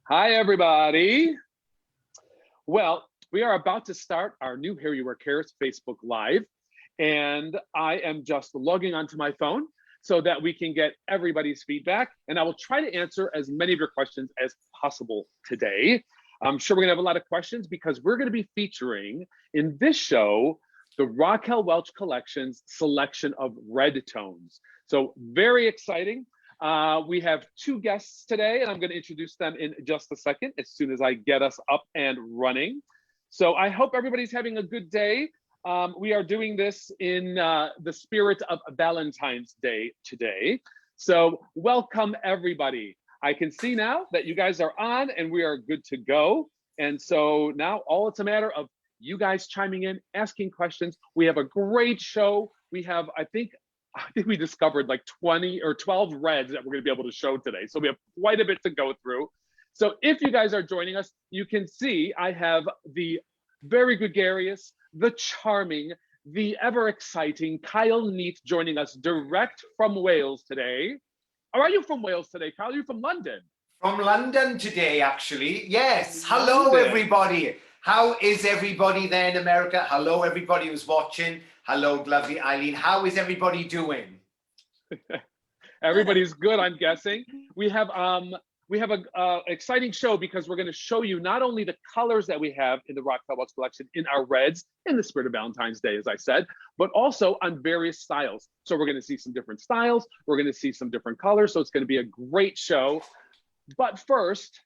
Hi, everybody. Well, we are about to start our new HairUWear Cares Facebook Live, and I am just logging onto my phone so that we can get everybody's feedback, and I will try to answer as many of your questions as possible today. I'm sure we're gonna have a lot of questions because we're gonna be featuring in this show the Raquel Welch Collection's selection of red tones. So very exciting. We have two guests today, and I'm going to introduce them in just a second as soon as I get us up and running. So I hope everybody's having a good day. We are doing this in the spirit of Valentine's Day today. So welcome, everybody. I can see now that you guys are on and we are good to go. And so now all it's a matter of you guys chiming in, asking questions. We have a great show. We have, I think we discovered like 20 or 12 reds that we're going to be able to show today. So we have quite a bit to go through. So if you guys are joining us, you can see I have the very gregarious, the charming, the ever exciting Kyle Neat joining us direct from Wales today. Or are you from Wales today, Kyle? Are you from London? From London today, actually. Yes. Hello, everybody. How is everybody there in America? Hello, everybody who's watching. Hello, lovely Eileen. How is everybody doing? Everybody's good, I'm guessing. We have an exciting show because we're going to show you not only the colors that we have in the Raquel Welch collection in our reds, in the spirit of Valentine's Day, as I said, but also on various styles. So we're going to see some different styles. We're going to see some different colors. So it's going to be a great show. But first,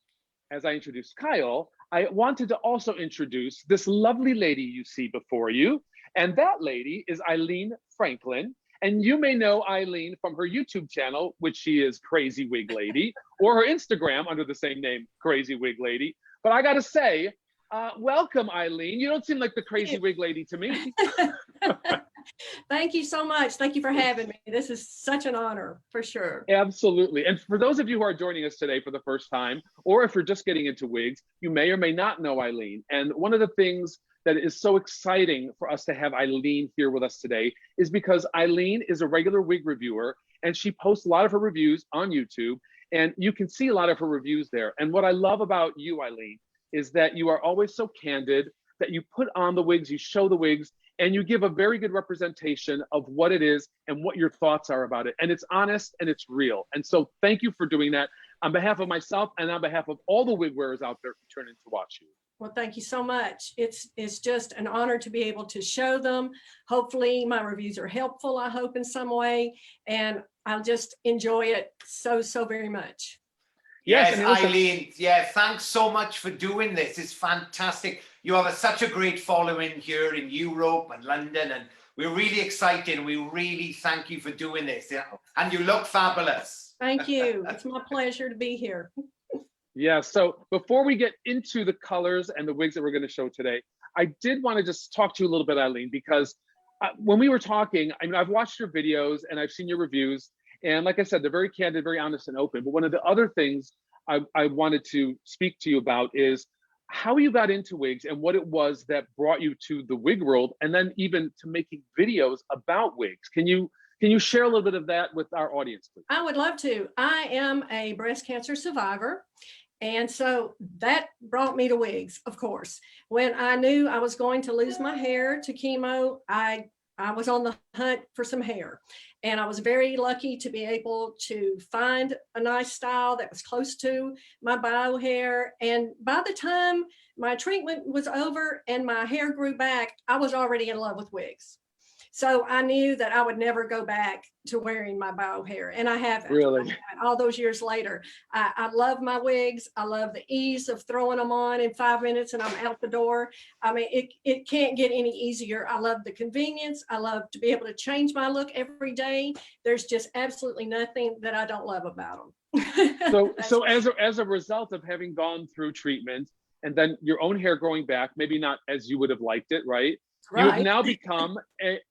as I introduced Kyle, I wanted to also introduce this lovely lady you see before you. And that lady is Eileen Franklin. And you may know Eileen from her YouTube channel, which she is Crazy Wig Lady, or her Instagram under the same name, Crazy Wig Lady. But I gotta say, welcome, Eileen. You don't seem like the Crazy Wig Lady to me. Thank you so much. Thank you for having me. This is such an honor, for sure. Absolutely. And for those of you who are joining us today for the first time, or if you're just getting into wigs, you may or may not know Eileen. And one of the things that is so exciting for us to have Eileen here with us today is because Eileen is a regular wig reviewer and she posts a lot of her reviews on YouTube, and you can see a lot of her reviews there. And what I love about you, Eileen, is that you are always so candid, that you put on the wigs, you show the wigs, and you give a very good representation of what it is and what your thoughts are about it. And it's honest and it's real. And so thank you for doing that on behalf of myself and on behalf of all the wig wearers out there who turn in to watch you. Well, thank you so much. It's just an honor to be able to show them. Hopefully my reviews are helpful, I hope in some way. And I'll just enjoy it so very much. Yes, Eileen. Yeah, thanks so much for doing this. It's fantastic. You have such a great following here in Europe and London, and we're really excited. We really thank you for doing this. And you look fabulous. Thank you. It's my pleasure to be here. Yeah, so before we get into the colors and the wigs that we're going to show today, I did want to just talk to you a little bit, Eileen, because when we were talking, I mean, I've watched your videos and I've seen your reviews. And like I said, they're very candid, very honest and open. But one of the other things I wanted to speak to you about is how you got into wigs and what it was that brought you to the wig world, and then even to making videos about wigs. Can you share a little bit of that with our audience, please? I would love to. I am a breast cancer survivor. And so that brought me to wigs, of course. When I knew I was going to lose my hair to chemo, I was on the hunt for some hair. And I was very lucky to be able to find a nice style that was close to my bio hair. And by the time my treatment was over and my hair grew back, I was already in love with wigs. So I knew that I would never go back to wearing my bio hair, and I haven't. Really? All those years later. I love my wigs. I love the ease of throwing them on in 5 minutes and I'm out the door. I mean, it can't get any easier. I love the convenience. I love to be able to change my look every day. There's just absolutely nothing that I don't love about them. So as a result of having gone through treatment and then your own hair growing back, maybe not as you would have liked it, right? Right. You have now become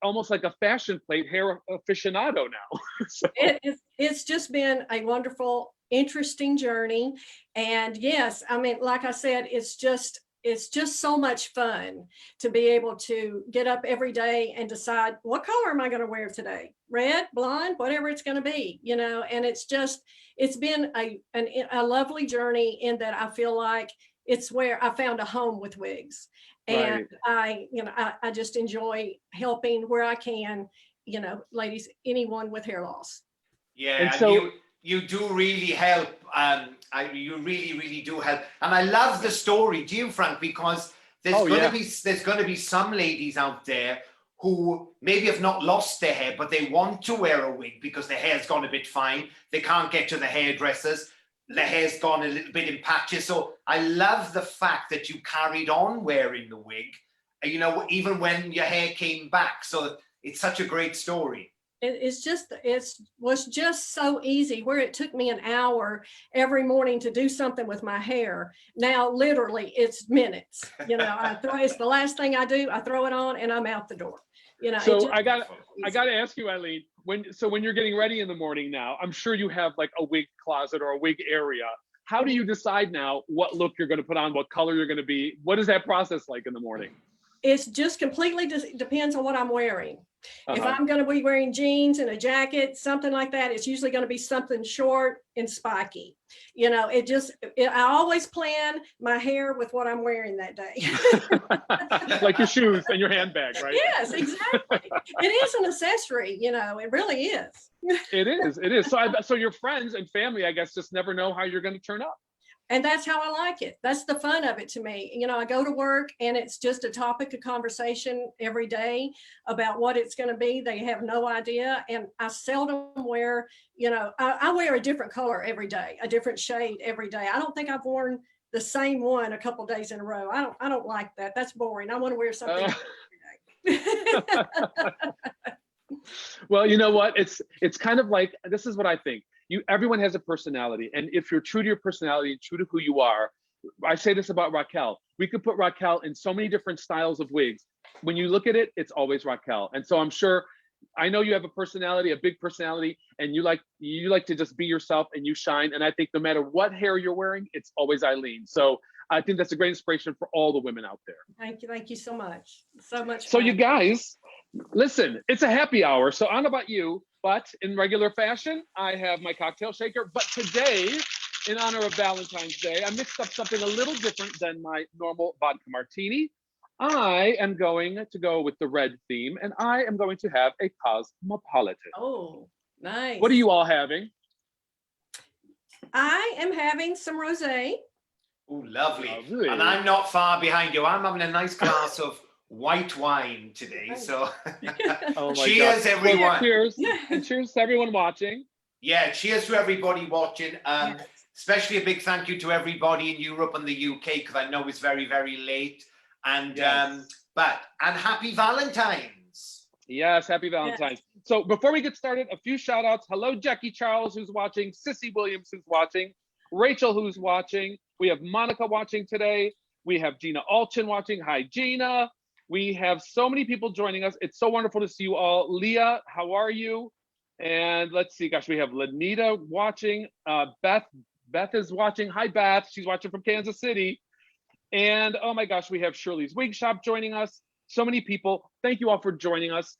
almost like a fashion plate hair aficionado now. So. It's just been a wonderful, interesting journey. And yes, I mean, like I said, it's it's just so much fun to be able to get up every day and decide, what color am I going to wear today? Red, blonde, whatever it's going to be, you know. And it's been a lovely journey in that I feel like it's where I found a home with Wigs. And Right. I just enjoy helping where I can, you know, ladies, anyone with hair loss. Yeah, And and so you do really help. You really do help, and I love the story, do you, Frank? Because there's gonna be some ladies out there who maybe have not lost their hair, but they want to wear a wig because their hair's gone a bit fine. They can't get to the hairdressers. Their hair's gone a little bit in patches. So I love the fact that you carried on wearing the wig, you know, even when your hair came back. So it's such a great story. It was just so easy, where it took me an hour every morning to do something with my hair. Now, literally, it's minutes. You know, it's the last thing I do. I throw it on and I'm out the door. You know. So I got to ask you, Eileen, when you're getting ready in the morning now, I'm sure you have like a wig closet or a wig area. How do you decide now what look you're going to put on, what color you're going to be? What is that process like in the morning? It's just completely depends on what I'm wearing. If I'm going to be wearing jeans and a jacket, something like that, it's usually going to be something short and spiky. You know, I always plan my hair with what I'm wearing that day. Like your shoes and your handbag, right? Yes, exactly. It is an accessory, you know, it really is. It is. So your friends and family, I guess, just never know how you're going to turn up. And that's how I like it. That's the fun of it to me. You know, I go to work and it's just a topic of conversation every day about what it's going to be. They have no idea. And I seldom wear, you know, I wear a different color every day, a different shade every day. I don't think I've worn the same one a couple days in a row. I don't like that. That's boring. I want to wear something every day. Well, you know what? It's kind of like, this is what I think. Everyone has a personality, and if you're true to your personality and true to who you are, I say this about Raquel. We could put Raquel in so many different styles of wigs. When you look at it, it's always Raquel. And so I know you have a personality, a big personality, and you like to just be yourself and you shine. And I think no matter what hair you're wearing, it's always Eileen. So I think that's a great inspiration for all the women out there. Thank you so much. So much fun. So you guys, listen, it's a happy hour. So I don't know about you, but in regular fashion, I have my cocktail shaker. But today, in honor of Valentine's Day, I mixed up something a little different than my normal vodka martini. I am going to go with the red theme, and I am going to have a cosmopolitan. Oh, nice. What are you all having? I am having some rosé. Oh, lovely. And I'm not far behind you. I'm having a nice glass of white wine today. So cheers, everyone. Well, cheers. And cheers to everyone watching. Yeah, cheers to everybody watching. Especially a big thank you to everybody in Europe and the UK, because I know it's very, very late. And and happy Valentine's. Yes, happy Valentine's. Yes. So before we get started, a few shout outs. Hello, Jackie Charles, who's watching, Sissy Williams, who's watching, Rachel, who's watching. We have Monica watching today. We have Gina Alchin watching. Hi, Gina. We have so many people joining us. It's so wonderful to see you all. Leah, how are you? And let's see, gosh, we have Lanita watching. Beth is watching. Hi, Beth. She's watching from Kansas City. And oh my gosh, we have Shirley's Wig Shop joining us. So many people. Thank you all for joining us.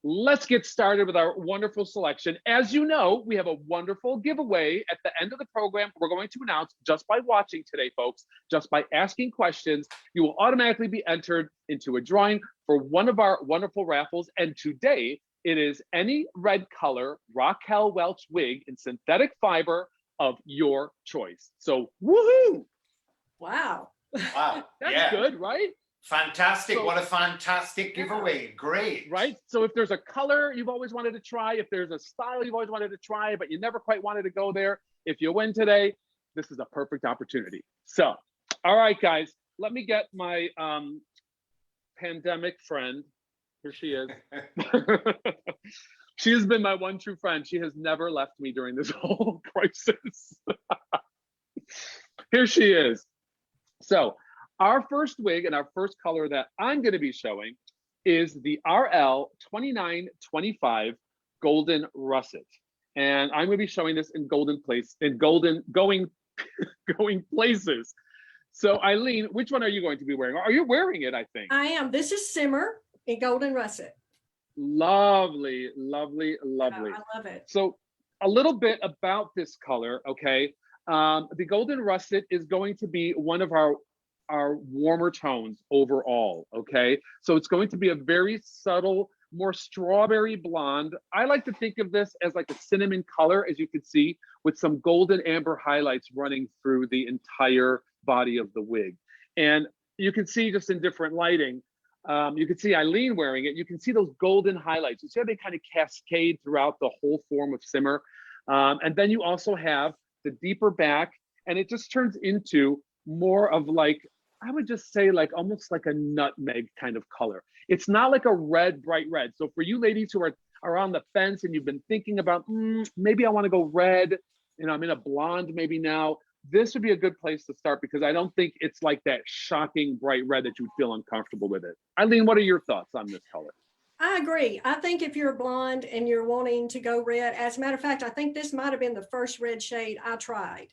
Let's get started with our wonderful selection. As you know, we have a wonderful giveaway at the end of the program. We're going to announce just by watching today, folks, just by asking questions, you will automatically be entered into a drawing for one of our wonderful raffles. And today it is any red color Raquel Welch wig in synthetic fiber of your choice. So woohoo! Wow. Wow. That's good, right? Fantastic. So, what a fantastic giveaway. Great. Right? So if there's a color you've always wanted to try, if there's a style you've always wanted to try, but you never quite wanted to go there, if you win today, this is a perfect opportunity. So, all right, guys, let me get my pandemic friend. Here she is. She has been my one true friend. She has never left me during this whole crisis. Here she is. So, our first wig and our first color that I'm going to be showing is the RL 2925 Golden Russet. And I'm going to be showing this in going places. So Eileen, which one are you going to be wearing? Are you wearing it, I think? I am. This is Simmer in Golden Russet. Lovely, lovely, lovely. I love it. So a little bit about this color, okay? The Golden Russet is going to be one of our warmer tones overall, okay? So it's going to be a very subtle, more strawberry blonde. I like to think of this as like a cinnamon color, as you can see, with some golden amber highlights running through the entire body of the wig. And you can see just in different lighting, you can see Eileen wearing it. You can see those golden highlights. You see how they kind of cascade throughout the whole form of Simmer. And then you also have the deeper back, and it just turns into more of like, I would just say like almost like a nutmeg kind of color. It's not like a red, bright red. So for you ladies who are on the fence and you've been thinking about, maybe I want to go red, I'm in a blonde maybe now, this would be a good place to start because I don't think it's like that shocking bright red that you would feel uncomfortable with it. Eileen, what are your thoughts on this color? I agree. I think if you're blonde and you're wanting to go red, as a matter of fact, I think this might have been the first red shade I tried.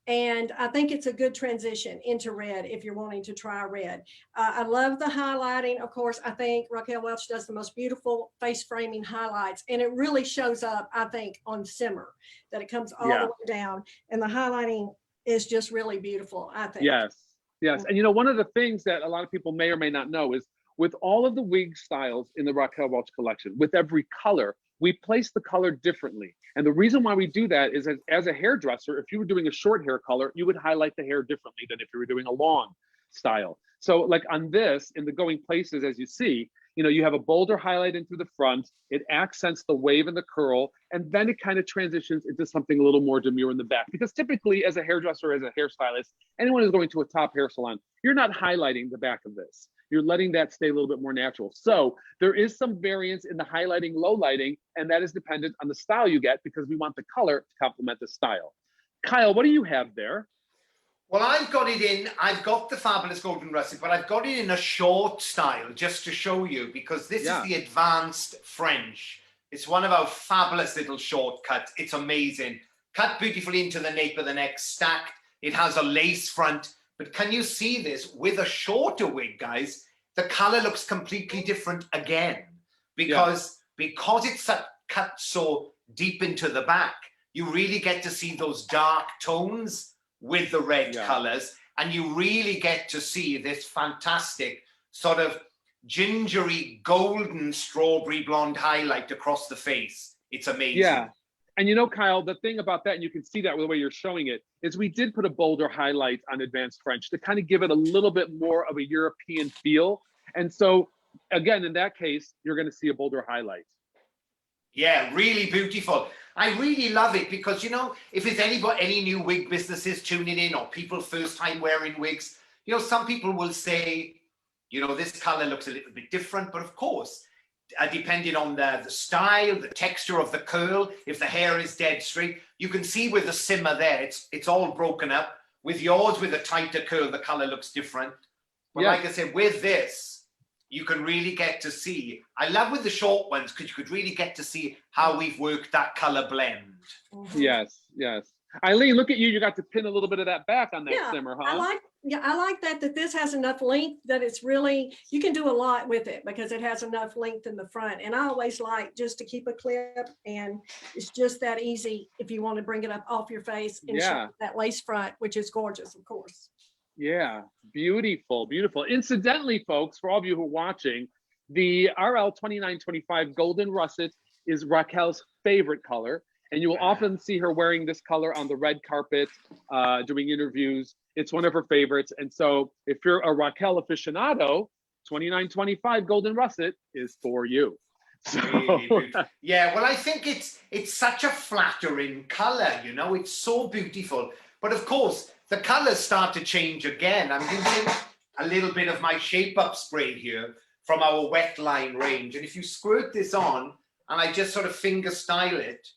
And I think it's a good transition into red if you're wanting to try red. I love the highlighting. Of course, I think Raquel Welch does the most beautiful face framing highlights. And it really shows up, I think, on Simmer, that it comes all the way down. And the highlighting is just really beautiful, I think. Yes, yes. And one of the things that a lot of people may or may not know is with all of the wig styles in the Raquel Welch collection, with every color, we place the color differently. And the reason why we do that is as a hairdresser, if you were doing a short hair color, you would highlight the hair differently than if you were doing a long style. So like on this, in the going places, as you see, you have a bolder highlight into the front, it accents the wave and the curl, and then it kind of transitions into something a little more demure in the back. Because typically as a hairdresser, as a hairstylist, anyone who's going to a top hair salon, you're not highlighting the back of this. You're letting that stay a little bit more natural. So there is some variance in the highlighting, low lighting, and that is dependent on the style you get because we want the color to complement the style. Kyle, what do you have there? Well, I've got the fabulous Golden Russet, but I've got it in a short style just to show you because this is the advanced French. It's one of our fabulous little shortcuts. It's amazing. Cut beautifully into the nape of the neck, stacked. It has a lace front. But can you see this with a shorter wig, guys? The color looks completely different again because it's cut so deep into the back. You really get to see those dark tones with the red colors, and you really get to see this fantastic sort of gingery golden strawberry blonde highlight across the face. It's amazing. Yeah. And Kyle, the thing about that, and you can see that with the way you're showing it, is we did put a bolder highlight on Advanced French to kind of give it a little bit more of a European feel. And so, again, in that case, you're going to see a bolder highlight. Yeah, really beautiful. I really love it because, if there's any new wig businesses tuning in or people first time wearing wigs, some people will say, this color looks a little bit different. But of course, depending on the style, the texture of the curl, if the hair is dead straight, you can see with the Simmer there, it's all broken up. With yours, with a tighter curl, the color looks different. But like I said, with this, you can really get to see. I love with the short ones because you could really get to see how we've worked that color blend. Yes, yes. Eileen, look at you. You got to pin a little bit of that back on that Simmer, huh? I like that this has enough length that it's really, you can do a lot with it because it has enough length in the front. And I always like just to keep a clip, and it's just that easy if you want to bring it up off your face and show that lace front, which is gorgeous, of course. Yeah, beautiful, beautiful. Incidentally, folks, for all of you who are watching, the RL 2925 Golden Russet is Raquel's favorite color. And you will often see her wearing this color on the red carpet, doing interviews. It's one of her favorites. And so if you're a Raquel aficionado, 2925 Golden Russet is for you. So, yeah, well, I think it's such a flattering color, it's so beautiful. But of course, the colors start to change again. I'm using a little bit of my Shape Up spray here from our wet line range. And if you squirt this on, and I just sort of finger style it,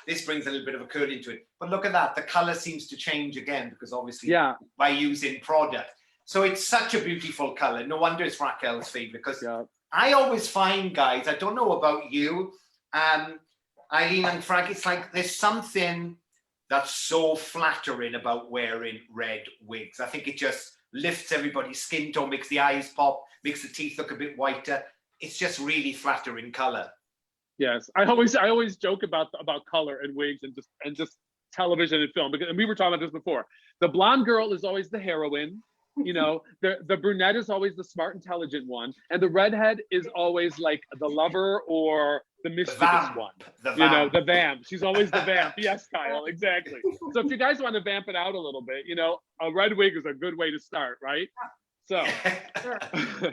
this brings a little bit of a curl into it. But look at that, the color seems to change again because obviously by using product. So it's such a beautiful color. No wonder it's Raquel's favorite because I always find, guys, I don't know about you, Eileen and Frank, it's like there's something that's so flattering about wearing red wigs. I think it just lifts everybody's skin tone, makes the eyes pop, makes the teeth look a bit whiter. It's just really flattering color. Yes, I always joke about color and wigs and just television and film, because, and we were talking about this before. The blonde girl is always the heroine. You know, the brunette is always the smart, intelligent one, and the redhead is always like the lover or the mischievous one. You know, the vamp. She's always the vamp. Yes, Kyle, exactly. So if you guys want to vamp it out a little bit, you know, a red wig is a good way to start, right? So.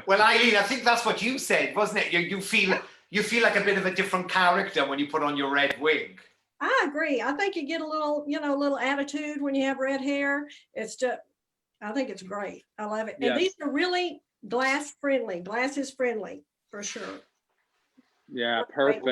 Well, Eileen, I think that's what you said, wasn't it? You feel like a bit of a different character when you put on your red wig. I agree. I think you get a little, you know, a little attitude when you have red hair. It's just, I think it's great. I love it. And Yes. these are really glass friendly. Glass is friendly for sure. Yeah, perfect.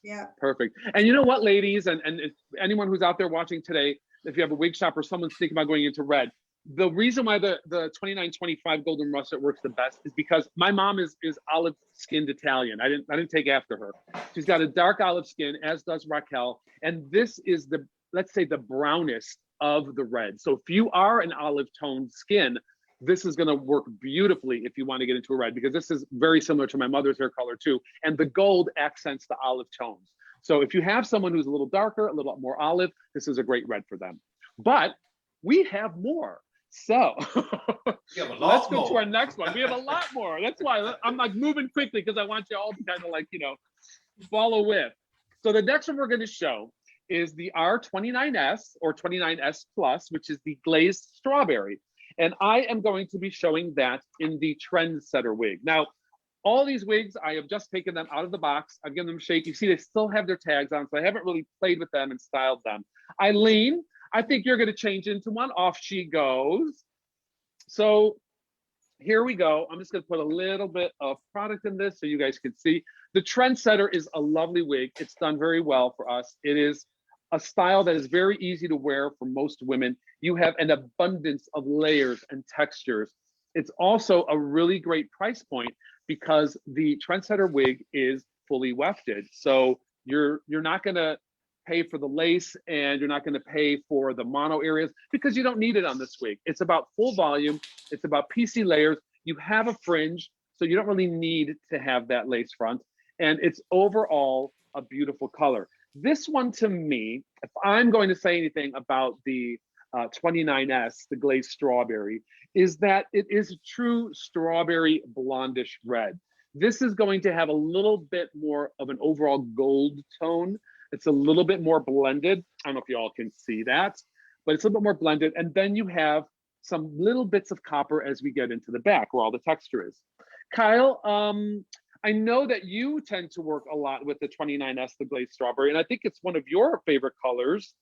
Yeah. Perfect. And you know what, ladies, and if anyone who's out there watching today, if you have a wig shop or someone's thinking about going into red, the reason why the 2925 Golden Russet works the best is because my mom is olive skinned Italian. I didn't take after her. She's got a dark olive skin, as does Raquel. And this is the, let's say, the brownest of the red. So if you are an olive toned skin, this is going to work beautifully if you want to get into a red, because this is very similar to my mother's hair color too. And the gold accents the olive tones. So if you have someone who's a little darker, a little more olive, this is a great red for them. But we have more. So let's go to our next one. We have a lot more. That's why I'm like moving quickly, because I want you all to kind of like, you know, follow with. So the next one we're going to show is the R29S or 29S Plus, which is the Glazed Strawberry. And I am going to be showing that in the Trendsetter wig. Now, all these wigs, I have just taken them out of the box. I've given them a shake. You see, they still have their tags on, so I haven't really played with them and styled them. Eileen, I think you're going to change into one. Off she goes. So here we go. I'm just going to put a little bit of product in this so you guys can see. The Trendsetter is a lovely wig. It's done very well for us. It is a style that is very easy to wear for most women. You have an abundance of layers and textures. It's also a really great price point because the Trendsetter wig is fully wefted. So you're not going to pay for the lace, and you're not going to pay for the mono areas because you don't need it on this wig. It's about full volume. It's about PC layers. You have a fringe, so you don't really need to have that lace front. And it's overall a beautiful color. This one, to me, if I'm going to say anything about the 29S, the Glazed Strawberry, is that it is a true strawberry blondish red. This is going to have a little bit more of an overall gold tone. It's a little bit more blended. I don't know if you all can see that, but it's a little bit more blended. And then you have some little bits of copper as we get into the back where all the texture is. Kyle, I know that you tend to work a lot with the 29S, the Glazed Strawberry, and I think it's one of your favorite colors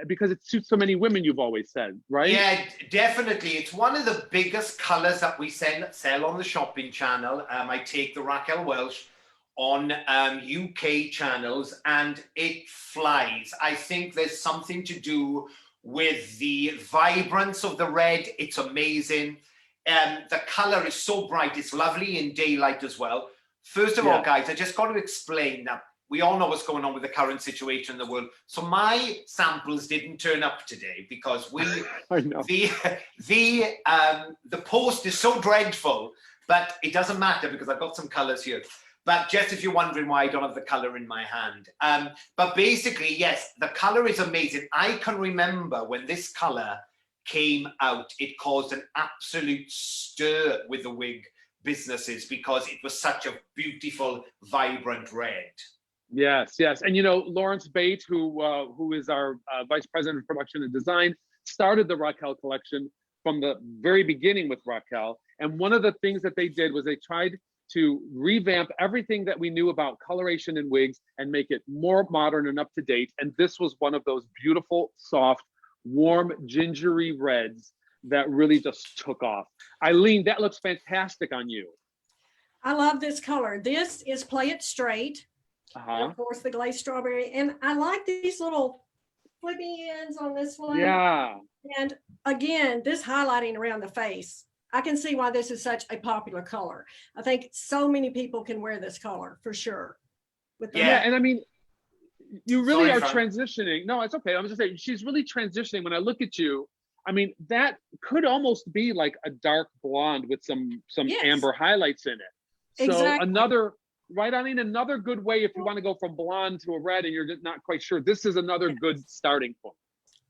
because it suits so many women, you've always said, right? Yeah, definitely. It's one of the biggest colors that we sell on the shopping channel. I take the Raquel Welch on UK channels and it flies. I think there's something to do with the vibrance of the red. It's amazing. The color is so bright. It's lovely in daylight as well. First of all, guys, I just got to explain that we all know what's going on with the current situation in the world. So my samples didn't turn up today because I know. The post is so dreadful, but it doesn't matter because I've got some colors here. But just if you're wondering why I don't have the color in my hand. But basically, yes, the color is amazing. I can remember when this color came out, it caused an absolute stir with the wig businesses because it was such a beautiful, vibrant red. Yes, yes. And you know, Lawrence Bate, who is our Vice President of Production and Design, started the Raquel collection from the very beginning with Raquel. And one of the things that they did was they tried to revamp everything that we knew about coloration in wigs and make it more modern and up to date. And this was one of those beautiful, soft, warm, gingery reds that really just took off. Eileen, that looks fantastic on you. I love this color. This is Play It Straight. And of course, the Glazed Strawberry. And I like these little flippy ends on this one. Yeah. And again, this highlighting around the face. I can see why this is such a popular color. I think so many people can wear this color for sure. Yeah, and I mean, you really are transitioning. No, it's okay. I'm just saying, she's really transitioning. When I look at you, I mean, that could almost be like a dark blonde with some Yes. amber highlights in it. So Exactly. right, Eileen, another good way if you want to go from blonde to a red and you're just not quite sure, this is another good starting point.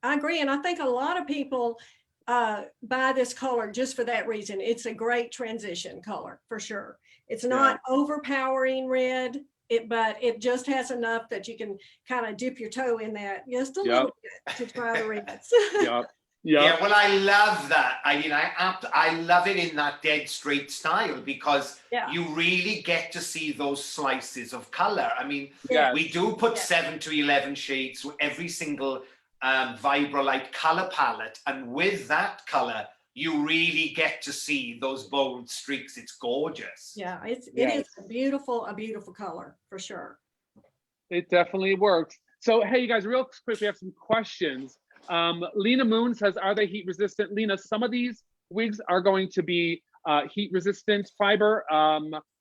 I agree. And I think a lot of people buy this color just for that reason. It's a great transition color for sure. It's not overpowering red, but it just has enough that you can kind of dip your toe in that just a little bit to try the reds. Yeah, well, I love that. I mean, I love it in that dead straight style because you really get to see those slices of color. I mean, we do put 7 to 11 shades to every single Vibrolite color palette, and with that color, you really get to see those bold streaks. It's gorgeous. Yeah, it is a beautiful color for sure. It definitely works. So, hey, you guys, real quick, we have some questions. Lena Moon says, are they heat resistant? Lena, some of these wigs are going to be heat resistant fiber,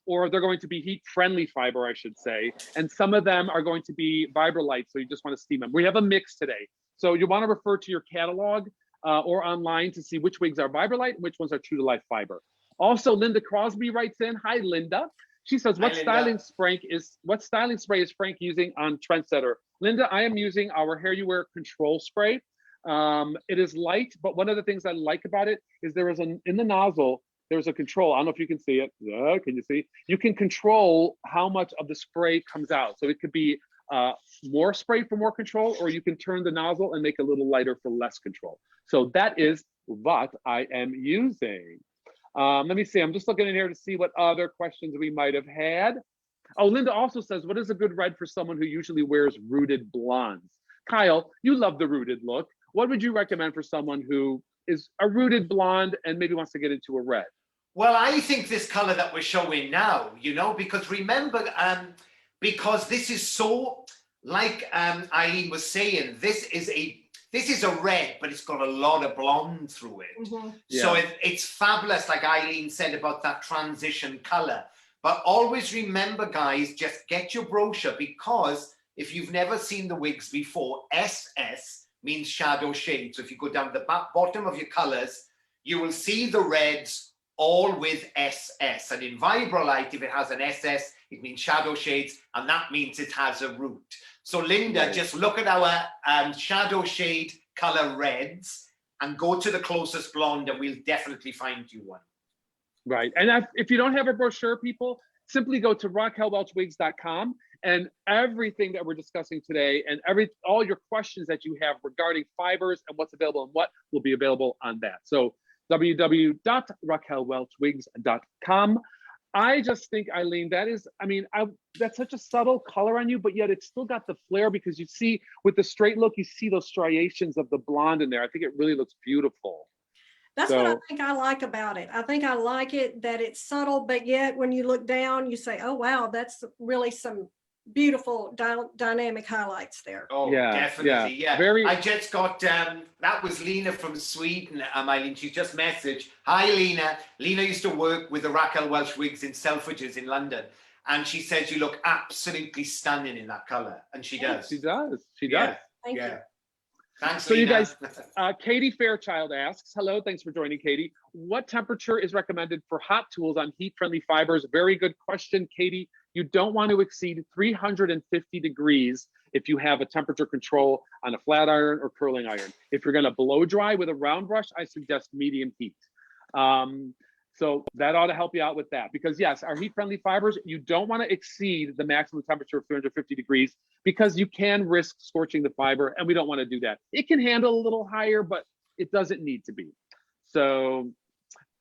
or they're going to be heat friendly fiber, I should say. And some of them are going to be Vibrolite, so you just want to steam them. We have a mix today. So you want to refer to your catalog or online to see which wigs are Vibrolite and which ones are true to life fiber. Also, Linda Crosby writes in, hi, Linda. She says, what styling spray is Frank using on Trendsetter? Linda, I am using our HairUWear control spray. It is light, but one of the things I like about it is there is in the nozzle, there's a control. I don't know if you can see it. Can you see? You can control how much of the spray comes out. So it could be more spray for more control, or you can turn the nozzle and make it a little lighter for less control. So that is what I am using. Let me see. I'm just looking in here to see what other questions we might have had. Oh, Linda also says, what is a good red for someone who usually wears rooted blondes? Kyle, you love the rooted look. What would you recommend for someone who is a rooted blonde and maybe wants to get into a red? Well, I think this color that we're showing now, you know, because remember, because this is so, like Eileen was saying, this is a red, but it's got a lot of blonde through it. Mm-hmm. So it's fabulous, like Eileen said about that transition color. But always remember, guys, just get your brochure, because if you've never seen the wigs before, SS means shadow shade. So if you go down the bottom of your colors, you will see the reds all with SS. And in Vibrolite, if it has an SS, it means shadow shades, and that means it has a root. So Linda, just look at our shadow shade color reds and go to the closest blonde, and we'll definitely find you one. Right. And if you don't have a brochure, people, simply go to raquelwelchwigs.com, and everything that we're discussing today and all your questions that you have regarding fibers and what's available and what will be available on that. So www.raquelwelchwigs.com. I just think, Eileen, that is, I mean, that's such a subtle color on you, but yet it's still got the flair, because you see with the straight look, you see those striations of the blonde in there. I think it really looks beautiful. That's what I think I like about it. I think I like it that it's subtle, but yet when you look down, you say, oh, wow, that's really some beautiful dynamic highlights there. Oh, definitely. Yeah. I just got, that was Lena from Sweden, Eileen. She just messaged, hi, Lena. Lena used to work with the Raquel Welch wigs in Selfridges in London. And she says you look absolutely stunning in that color. And she does. She does. She does. Thank you. Thanks, so Lena. You guys, Katie Fairchild asks, hello, thanks for joining, Katie. What temperature is recommended for hot tools on heat-friendly fibers? Very good question, Katie. You don't want to exceed 350 degrees if you have a temperature control on a flat iron or curling iron. If you're going to blow dry with a round brush, I suggest medium heat. So that ought to help you out with that, because yes, our heat-friendly fibers, you don't want to exceed the maximum temperature of 350 degrees, because you can risk scorching the fiber, and we don't want to do that. It can handle a little higher, but it doesn't need to be. So,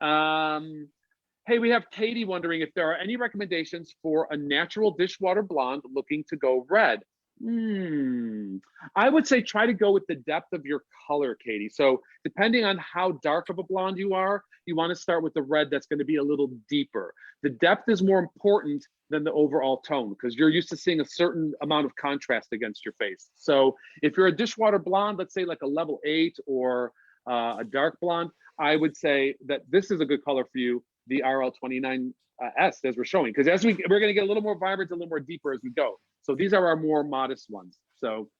hey, we have Katie wondering if there are any recommendations for a natural dishwater blonde looking to go red. I would say try to go with the depth of your color, Katie. So depending on how dark of a blonde you are, you want to start with the red that's going to be a little deeper. The depth is more important than the overall tone, because you're used to seeing a certain amount of contrast against your face. So if you're a dishwater blonde, let's say like a level 8 or a dark blonde, I would say that this is a good color for you, the RL29S, as we're showing, because as we're going to get a little more vibrant, a little more deeper as we go. So these are our more modest ones. So,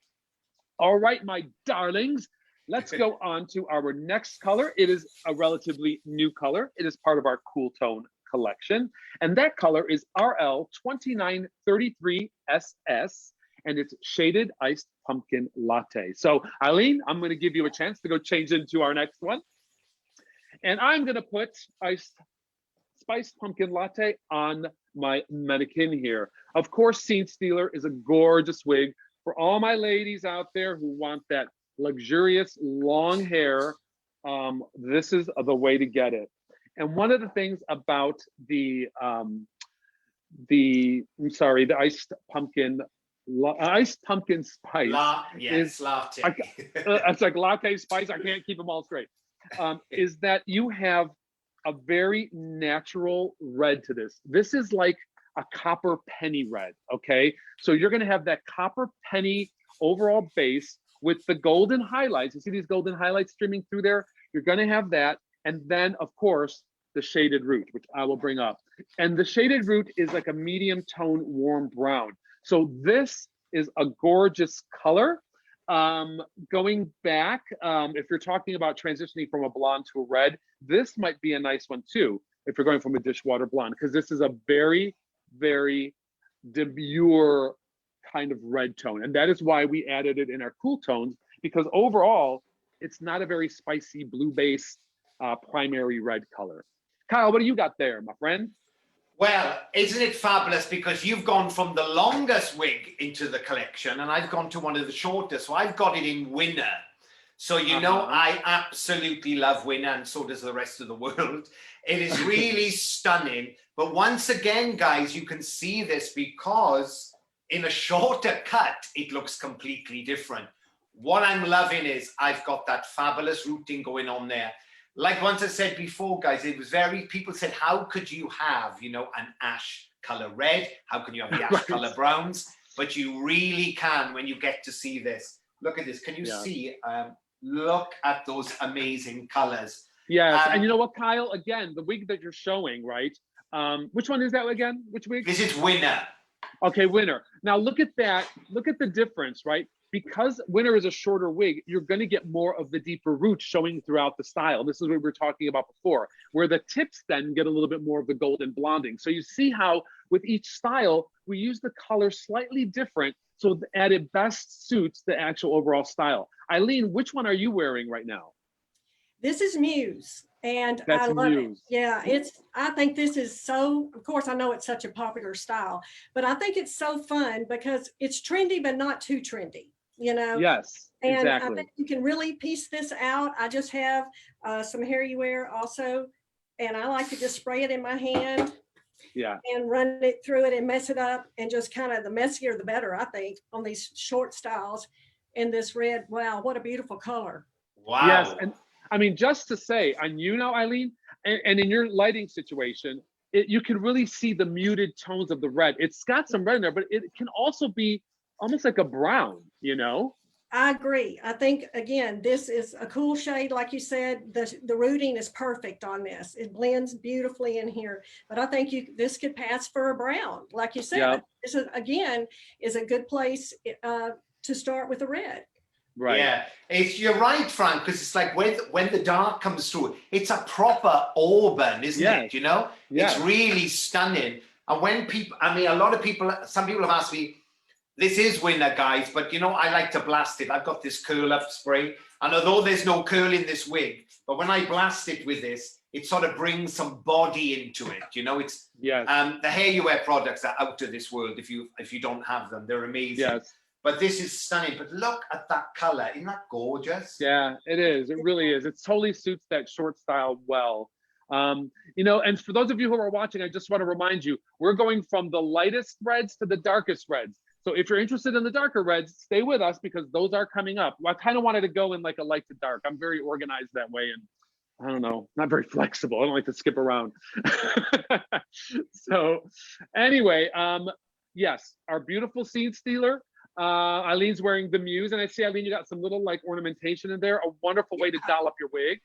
all right, my darlings, let's go on to our next color. It is a relatively new color. It is part of our cool tone collection. And that color is RL2933SS, and it's Shaded Iced Pumpkin Latte. So Eileen, I'm going to give you a chance to go change into our next one. And I'm going to put Iced Spiced Pumpkin Latte on my mannequin here. Of course, Scene Stealer is a gorgeous wig for all my ladies out there who want that luxurious long hair. This is the way to get it. And one of the things about the iced pumpkin spice is latte. It's like latte spice. I can't keep them all straight. Is that you have a very natural red to this. This is like a copper penny red, okay? So you're gonna have that copper penny overall base with the golden highlights. You see these golden highlights streaming through there? You're gonna have that. And then of course, the shaded root, which I will bring up. And the shaded root is like a medium tone warm brown. So this is a gorgeous color. Going back, if you're talking about transitioning from a blonde to a red, this might be a nice one too, if you're going from a dishwater blonde, because this is a very, very demure kind of red tone. And that is why we added it in our cool tones, because overall, it's not a very spicy blue-based primary red color. Kyle, what do you got there, my friend? Well, isn't it fabulous? Because you've gone from the longest wig into the collection and I've gone to one of the shortest. So I've got it in winner. So, you know, I absolutely love winner, and so does the rest of the world. It is really stunning. But once again, guys, you can see this because in a shorter cut, it looks completely different. What I'm loving is I've got that fabulous rooting going on there. Like once I said before, guys, it was people said, how could you have, you know, an ash color red? How can you have the ash color browns? But you really can when you get to see this. Look at this. Can you see? Look at those amazing colors. Yes. And you know what, Kyle? Again, the wig that you're showing, right? Which one is that again? Which wig? This is winner. Okay, winner. Now look at that. Look at the difference, right? Because winner is a shorter wig, you're going to get more of the deeper roots showing throughout the style. This is what we were talking about before, where the tips then get a little bit more of the golden blonding. So you see how with each style, we use the color slightly different so that it best suits the actual overall style. Eileen, which one are you wearing right now? This is Muse. And That's I love Muse. it. Yeah, I think this is so, of course, I know it's such a popular style, but I think it's so fun because it's trendy, but not too trendy. You know, yes, and exactly. I think you can really piece this out. I just have some HairUWear also, and I like to just spray it in my hand, and run it through it and mess it up, and just kind of the messier the better, I think, on these short styles. In this red, wow, what a beautiful color! Wow. Yes, and I mean, just to say, on you now, Eileen, and in your lighting situation, you can really see the muted tones of the red. It's got some red in there, but it can also be almost like a brown, you know? I agree. I think, again, this is a cool shade. Like you said, the rooting is perfect on this. It blends beautifully in here. But I think this could pass for a brown. Like you said, this is, again, is a good place to start with a red. Right. Yeah, you're right, Frank, because it's like when the dark comes through, it's a proper auburn, isn't it? You know? It's really stunning. And when people, I mean, some people have asked me, this is winner, guys, but you know, I like to blast it. I've got this curl up spray, and although there's no curl in this wig, but when I blast it with this, it sort of brings some body into it. You know, it's the HairUWear products are out of this world. If you don't have them, they're amazing. Yes. But this is stunning. But look at that color. Isn't that gorgeous? Yeah, it is. It really is. It totally suits that short style well. You know, and for those of you who are watching, I just want to remind you, we're going from the lightest reds to the darkest reds. So if you're interested in the darker reds, stay with us because those are coming up. Well, I kind of wanted to go in like a light to dark. I'm very organized that way, and I don't know, not very flexible. I don't like to skip around. So anyway, yes, our beautiful Scene Stealer. Eileen's wearing the Muse, and I see, Eileen, you got some little like ornamentation in there. A wonderful way to doll up your wig.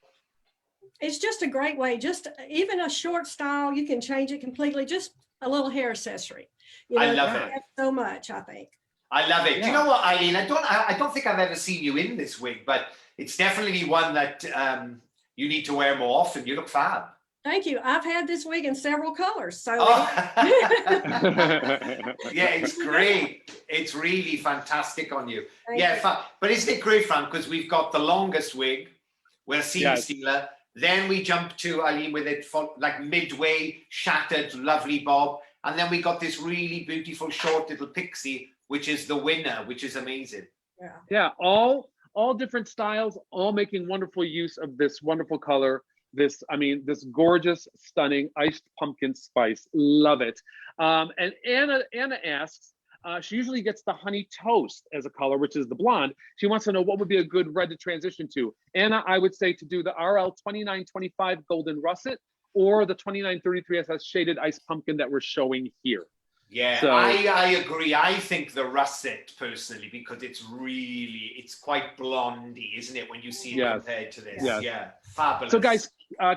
It's just a great way. Just even a short style, you can change it completely. Just a little hair accessory. You know, I love it so much. I think I love it. Do you know what, Eileen? I don't think I've ever seen you in this wig, but it's definitely one that you need to wear more often. You look fab. Thank you. I've had this wig in several colors. So Oh. Yeah, it's great. It's really fantastic on you. Thank Yeah, you. but isn't it great, Frank? Because we've got the longest wig, we're a seam Yes. stealer. Then we jump to Eileen with it for like midway, shattered, lovely bob. And then we got this really beautiful short little pixie, which is the winner, which is amazing. Yeah. Yeah, all different styles, all making wonderful use of this wonderful color. This, I mean, this gorgeous, stunning iced pumpkin spice. Love it. And Anna asks, she usually gets the honey toast as a color, which is the blonde. She wants to know what would be a good red to transition to. Anna, I would say to do the RL 2925 Golden Russet or the 2933 SS shaded iced pumpkin that we're showing here. Yeah, So, I agree. I think the Russet personally, because it's quite blondie, isn't it, when you see it Yes. compared to this? Yes. Yeah, fabulous. So guys,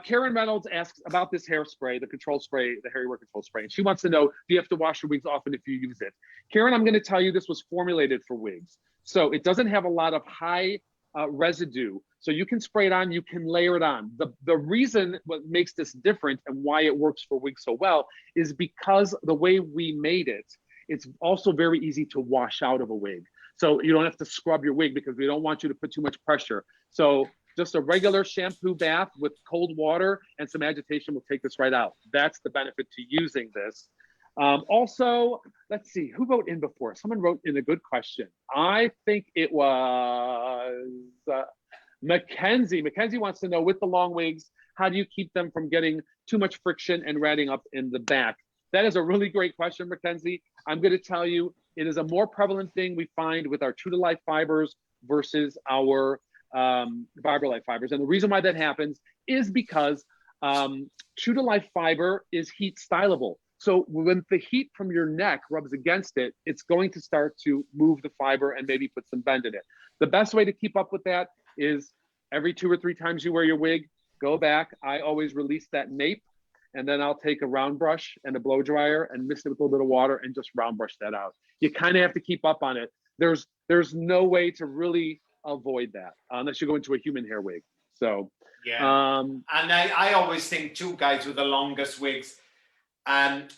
Karen Reynolds asks about this hairspray, the control spray, the HairUWear control spray. And she wants to know, do you have to wash your wigs often if you use it? Karen, I'm going to tell you this was formulated for wigs. So it doesn't have a lot of high residue. So you can spray it on, you can layer it on. The reason what makes this different and why it works for wigs so well is because the way we made it, it's also very easy to wash out of a wig. So you don't have to scrub your wig because we don't want you to put too much pressure. So just a regular shampoo bath with cold water and some agitation will take this right out. That's the benefit to using this. Also, let's see, who wrote in before? Someone wrote in a good question. I think it was Mackenzie. Mackenzie wants to know, with the long wigs, how do you keep them from getting too much friction and ratting up in the back? That is a really great question, Mackenzie. I'm going to tell you, it is a more prevalent thing we find with our true-to-life fibers versus our fiber-life fibers. And the reason why that happens is because true-to-life fiber is heat stylable. So when the heat from your neck rubs against it, it's going to start to move the fiber and maybe put some bend in it. The best way to keep up with that is every 2 or 3 times you wear your wig, go back. I always release that nape, and then I'll take a round brush and a blow dryer and mix it with a little bit of water and just round brush that out. You kind of have to keep up on it. There's no way to really avoid that unless you go into a human hair wig. So yeah, and I always think too, guys, with the longest wigs,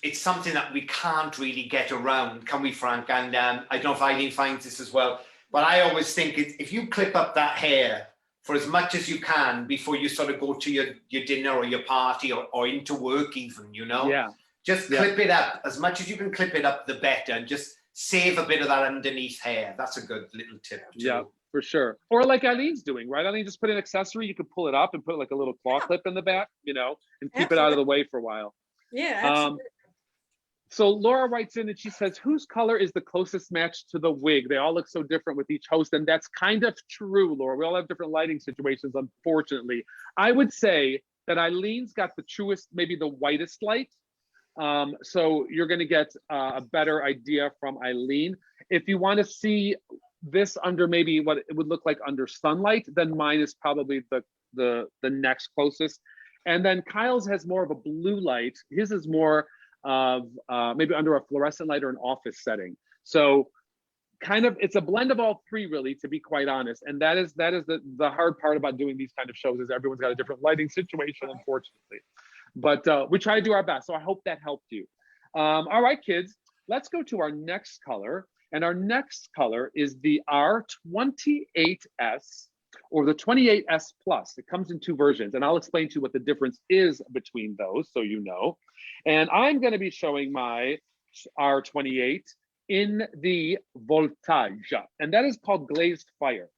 it's something that we can't really get around, can we, Frank? And I don't know if Eileen finds this as well, but I always think if you clip up that hair for as much as you can before you sort of go to your dinner or your party or into work even, you know? Yeah. Just clip it up. As much as you can clip it up, the better. And just save a bit of that underneath hair. That's a good little tip too. Yeah, for sure. Or like Eileen's doing, right? Eileen, just put an accessory. You could pull it up and put like a little claw clip in the back, you know, and keep it out of the way for a while. Yeah, absolutely. So Laura writes in and she says, whose color is the closest match to the wig? They all look so different with each host. And that's kind of true, Laura. We all have different lighting situations, unfortunately. I would say that Eileen's got the truest, maybe the whitest light. So you're going to get a better idea from Eileen. If you want to see this under maybe what it would look like under sunlight, then mine is probably the next closest. And then Kyle's has more of a blue light. His is more of maybe under a fluorescent light or an office setting. So kind of, it's a blend of all three, really, to be quite honest. And that is the hard part about doing these kind of shows, is everyone's got a different lighting situation, unfortunately. But we try to do our best. So I hope that helped you. All right, kids, let's go to our next color. And our next color is the R28S or the 28S Plus. It comes in 2 versions, and I'll explain to you what the difference is between those, so you know. And I'm going to be showing my R28 in the Voltage, and that is called Glazed Fire.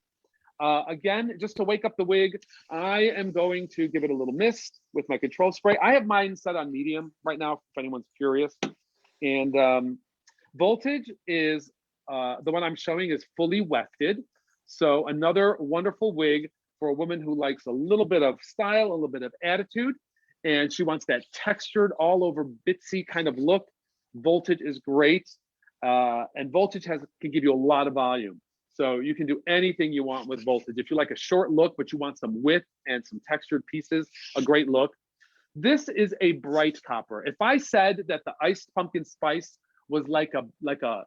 Again, just to wake up the wig, I am going to give it a little mist with my control spray. I have mine set on medium right now, if anyone's curious. And Voltage is, the one I'm showing is fully wefted. So another wonderful wig for a woman who likes a little bit of style, a little bit of attitude, and she wants that textured, all over bitsy kind of look. Voltage is great. And Voltage can give you a lot of volume. So you can do anything you want with Voltage. If you like a short look, but you want some width and some textured pieces, a great look. This is a bright copper. If I said that the iced pumpkin spice was like a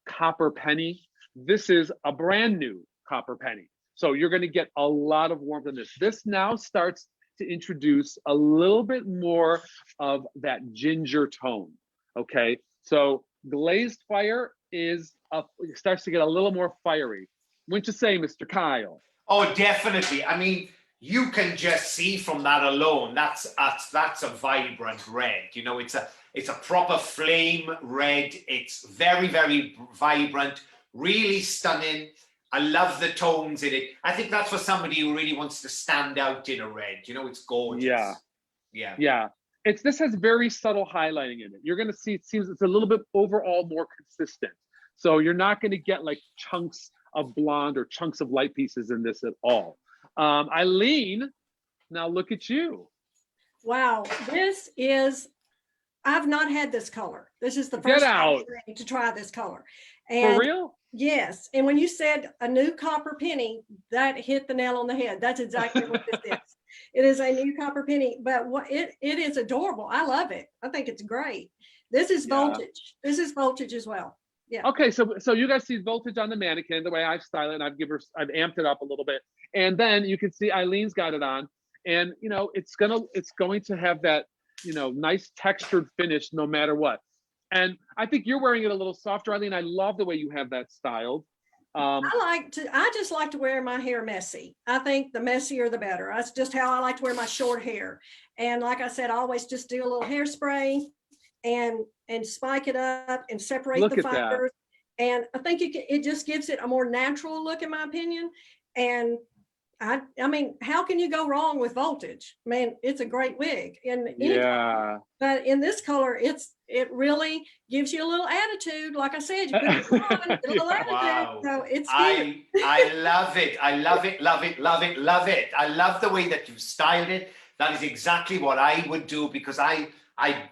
copper penny, this is a brand new copper penny. So you're going to get a lot of warmth in this. This now starts to introduce a little bit more of that ginger tone. Okay, so Glazed Fire starts to get a little more fiery. Wouldn't you say, Mr. Kyle? Oh, definitely. I mean, you can just see from that alone, that's a vibrant red. You know, it's a proper flame red. It's very, very vibrant, really stunning. I love the tones in it. I think that's for somebody who really wants to stand out in a red. You know, it's gorgeous. Yeah. Yeah. Yeah. This has very subtle highlighting in it. You're going to see, it seems it's a little bit overall more consistent. So you're not going to get like chunks of blonde or chunks of light pieces in this at all. Eileen, now look at you. Wow, I've not had this color. This is the first time to try this color. And for real? Yes. And when you said a new copper penny, that hit the nail on the head. That's exactly what this is. It is a new copper penny, but it is adorable. I love it. I think it's great. This is voltage. This is voltage as well. Yeah. Okay, so you guys see voltage on the mannequin, the way I've styled it, and I've amped it up a little bit. And then you can see Eileen's got it on. And you know, it's going to have that, you know, nice textured finish no matter what. And I think you're wearing it a little softer, Eileen. I love the way you have that styled. I just like to wear my hair messy. I think the messier the better. That's just how I like to wear my short hair. And like I said, I always just do a little hairspray and spike it up and separate the fibers. And I think it just gives it a more natural look, in my opinion. And I mean, how can you go wrong with voltage? I mean, it's a great wig. And but in this color, it really gives you a little attitude. Like I said, you put it on, a little attitude. Wow. So it's good. I love it. I love it, love it, love it, love it. I love the way that you've styled it. That is exactly what I would do, because I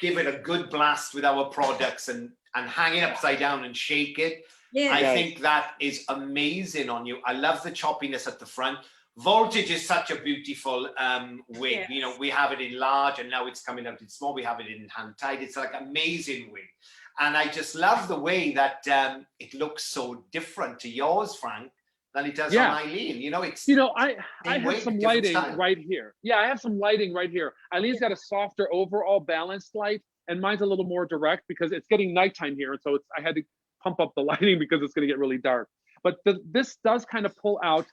give it a good blast with our products and hang it upside down and shake it. Yeah. I think that is amazing on you. I love the choppiness at the front. Voltage is such a beautiful wig. Yes. You know, we have it in large and now it's coming out in small. We have it in hand tied. It's like amazing wig. And I just love the way that it looks so different to yours, Frank, than it does on Eileen. You know, it's... You know, I have some lighting right here. Yeah, I have some lighting right here. Eileen's got a softer overall balanced light, and mine's a little more direct because it's getting nighttime here. And so I had to pump up the lighting because it's going to get really dark. But this does kind of pull out,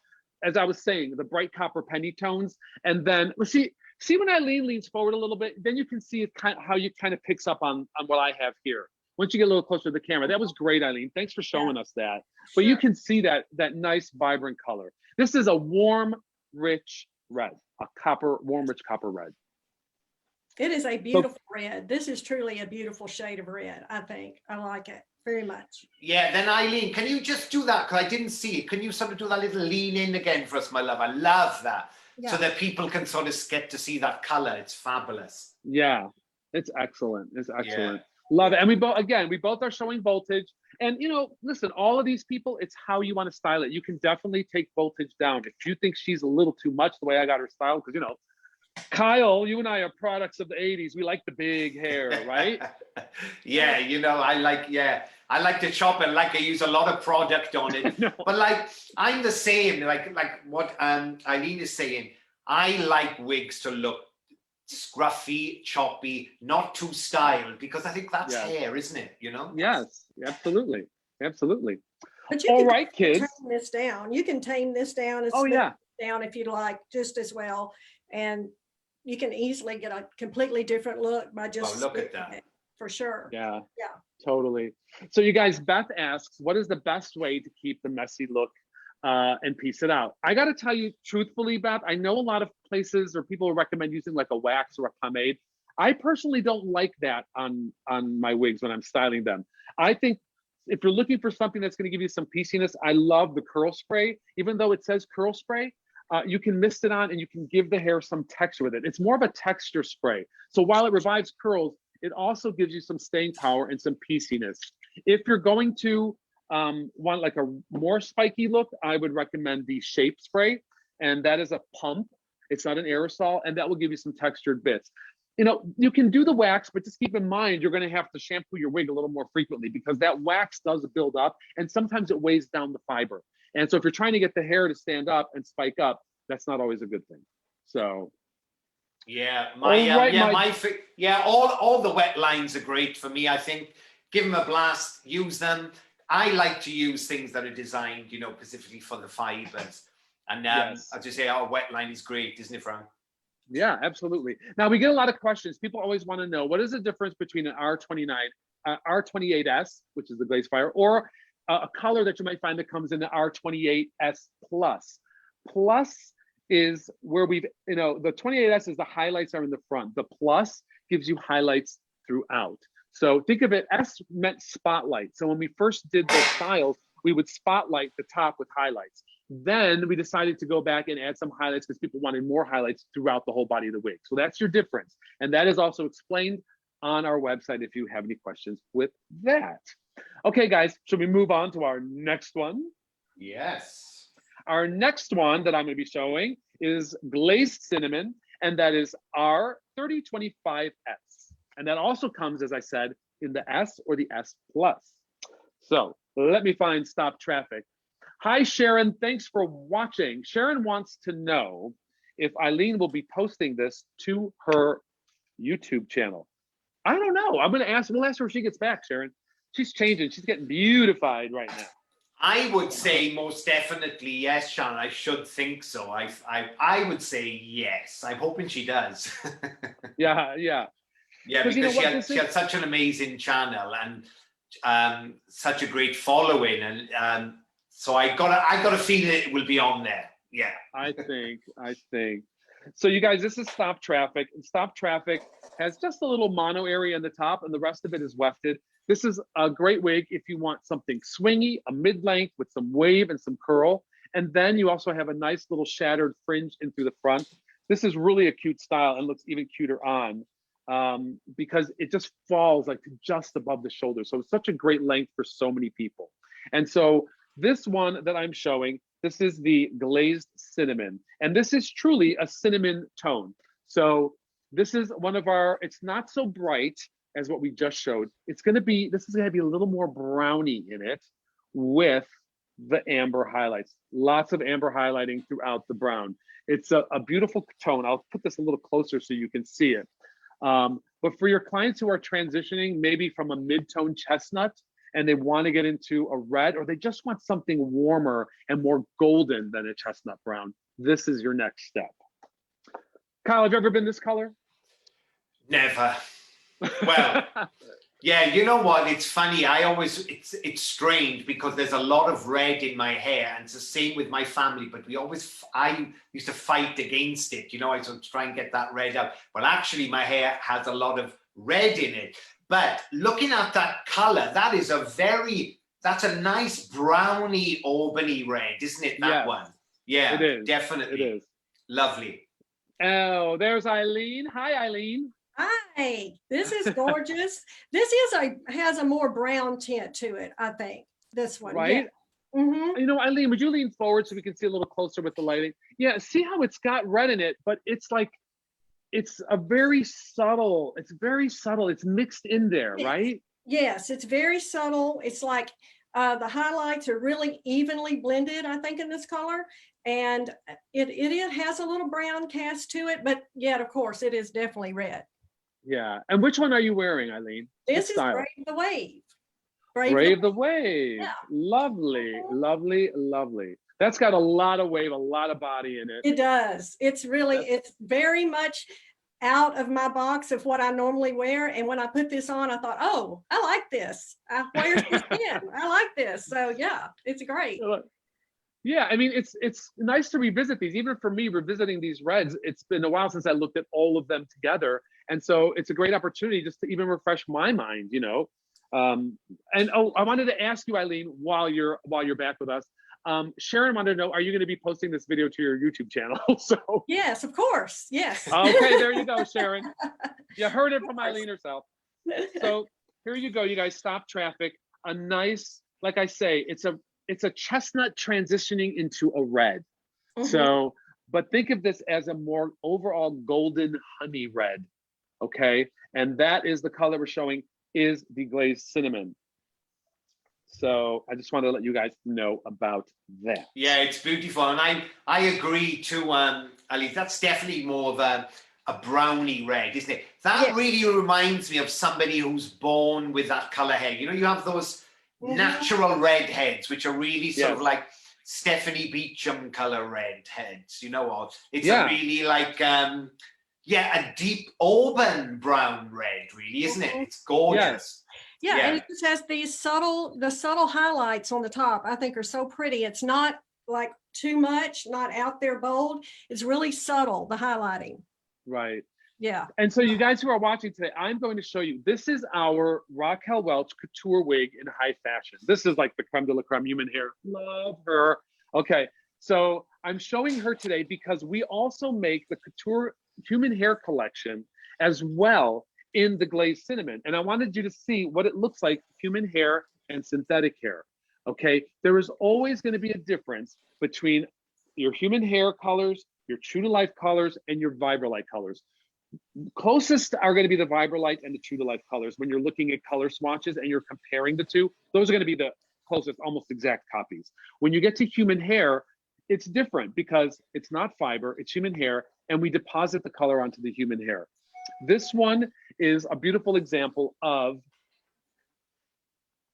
as I was saying, the bright copper penny tones. And then see when Eileen leans forward a little bit, then you can see it how you kind of picks up on what I have here. Once you get a little closer to the camera. That was great, Eileen. Thanks for showing us that. But you can see that nice, vibrant color. This is a warm, rich red, warm, rich copper red. It is a beautiful red. This is truly a beautiful shade of red, I think. I like it very much. Yeah, then Eileen, can you just do that? Because I didn't see it. Can you sort of do that little lean in again for us, my love? I love that. Yeah. So that people can sort of get to see that color. It's fabulous. Yeah, it's excellent. It's excellent. Yeah. Love it. And we both are showing voltage. And, you know, listen, all of these people, it's how you want to style it. You can definitely take voltage down. If you think she's a little too much the way I got her styled, because, you know, Kyle, you and I are products of the 80s. We like the big hair, right? Yeah, you know, I like to chop and I use a lot of product on it. But like, I'm the same, like what Eileen is saying. I like wigs to look scruffy, choppy, not too styled, because I think that's hair, isn't it? You know? Yes, absolutely. Absolutely. But you can kids, tame this down. You can tame this down and smooth it down if you like, just as well. And you can easily get a completely different look by just look at that. For sure. Yeah, totally. So you guys, Beth asks, what is the best way to keep the messy look and piece it out? I got to tell you truthfully, Beth, I know a lot of places or people recommend using like a wax or a pomade. I personally don't like that on my wigs when I'm styling them. I think if you're looking for something that's going to give you some pieciness, I love the curl spray. Even though it says curl spray, you can mist it on and you can give the hair some texture with it. It's more of a texture spray. So while it revives curls, it also gives you some staying power and some pieciness. If you're going to want like a more spiky look, I would recommend the shape spray. And that is a pump. It's not an aerosol, and that will give you some textured bits. You know, you can do the wax, but just keep in mind, you're going to have to shampoo your wig a little more frequently because that wax does build up and sometimes it weighs down the fiber. And so if you're trying to get the hair to stand up and spike up, that's not always a good thing. So yeah, all the wet lines are great for me. I think give them a blast, use them. I like to use things that are designed, you know, specifically for the fibers. And yes. I'll just say our wet line is great, isn't it, Frank? Yeah, absolutely. Now we get a lot of questions. People always want to know, what is the difference between an R29, R28S, which is the Glazed Fire, or a color that you might find that comes in the R28S Plus. Plus is where we've, you know, the 28S is the highlights are in the front. The Plus gives you highlights throughout. So think of it, S meant spotlight. So when we first did those styles, we would spotlight the top with highlights. Then we decided to go back and add some highlights because people wanted more highlights throughout the whole body of the wig. So that's your difference. And that is also explained on our website if you have any questions with that. Okay, guys, should we move on to our next one? Yes. Our next one that I'm going to be showing is Glazed Cinnamon, and that is R3025S. And that also comes, as I said, in the S or the S Plus. So let me find Stop Traffic. Hi, Sharon. Thanks for watching. Sharon wants to know if Eileen will be posting this to her YouTube channel. I don't know. I'm going to ask. We'll ask her if she gets back, Sharon. She's changing. She's getting beautified right now. I would say most definitely yes, Sharon. I should think so. I would say yes. I'm hoping she does. Yeah. Yeah, because she had such an amazing channel and such a great following, and so I got a feeling it will be on there. Yeah, I think. So you guys, this is Stop Traffic. And Stop Traffic has just a little mono area in the top, and the rest of it is wefted. This is a great wig if you want something swingy, a mid-length with some wave and some curl, and then you also have a nice little shattered fringe in through the front. This is really a cute style and looks even cuter on. Because it just falls like just above the shoulder. So it's such a great length for so many people. And so this one that I'm showing, this is the Glazed Cinnamon. And this is truly a cinnamon tone. So this is one of our, it's not so bright as what we just showed. This is gonna be a little more brownie in it with the amber highlights. Lots of amber highlighting throughout the brown. It's a beautiful tone. I'll put this a little closer so you can see it. But for your clients who are transitioning maybe from a mid-tone chestnut and they want to get into a red, or they just want something warmer and more golden than a chestnut brown, this is your next step. Kyle, have you ever been this color? Never. Well, yeah, you know what? It's funny. It's strange because there's a lot of red in my hair, and it's the same with my family. But I used to fight against it. You know, I used to try and get that red out. But actually, my hair has a lot of red in it. But looking at that color, that's a nice browny auburney red, isn't it? That one. Yeah, it is. Definitely. It is. Lovely. Oh, there's Eileen. Hi, Eileen. Hi, this is gorgeous. This has a more brown tint to it, I think. This one, right? Yeah. Mm-hmm. You know, Eileen, would you lean forward so we can see a little closer with the lighting? Yeah, see how it's got red in it, but it's very subtle. It's mixed in there, right? Yes, it's very subtle. It's like the highlights are really evenly blended, I think, in this color. And it has a little brown cast to it, but yet, of course, it is definitely red. Yeah. And which one are you wearing, Eileen? This is Brave the Wave. Brave the Wave. Yeah. Lovely, lovely, lovely. That's got a lot of wave, a lot of body in it. It does. It's very much out of my box of what I normally wear. And when I put this on, I thought, oh, I like this. Where's this in? I like this. So yeah, it's great. Yeah, I mean, it's nice to revisit these. Even for me, revisiting these reds, it's been a while since I looked at all of them together. And so it's a great opportunity just to even refresh my mind, you know. I wanted to ask you, Eileen, while you're back with us, Sharon wanted to know, are you going to be posting this video to your YouTube channel? So yes, of course. Yes. Okay, there you go, Sharon. You heard it from Eileen herself. So here you go, you guys. Stop Traffic. A nice, like I say, it's a chestnut transitioning into a red. Mm-hmm. So, but think of this as a more overall golden honey red. Okay, and that is the color we're showing is the Glazed Cinnamon. So I just wanted to let you guys know about that. Yeah, it's beautiful. And I agree too, Ali, that's definitely more of a browny red, isn't it? That really reminds me of somebody who's born with that color hair. You know, you have those natural red heads, which are really sort of like Stephanie Beacham color red heads, you know what? It's a really like, a deep auburn brown red, really, isn't it? It's gorgeous. Yeah, and it just has these subtle highlights on the top, I think are so pretty. It's not like too much, not out there bold. It's really subtle, the highlighting. Right. Yeah. And so you guys who are watching today, I'm going to show you, this is our Raquel Welch couture wig in high fashion. This is like the creme de la creme human hair. Love her. Okay. So I'm showing her today because we also make the couture human hair collection as well in the Glazed Cinnamon. And I wanted you to see what it looks like, human hair and synthetic hair. Okay. There is always going to be a difference between your human hair colors, your true to life colors, and your Vibralight colors. Closest are going to be the Vibralight and the true to life colors. When you're looking at color swatches and you're comparing the two, those are going to be the closest, almost exact copies. When you get to human hair, it's different because it's not fiber, it's human hair, and we deposit the color onto the human hair. This one is a beautiful example of,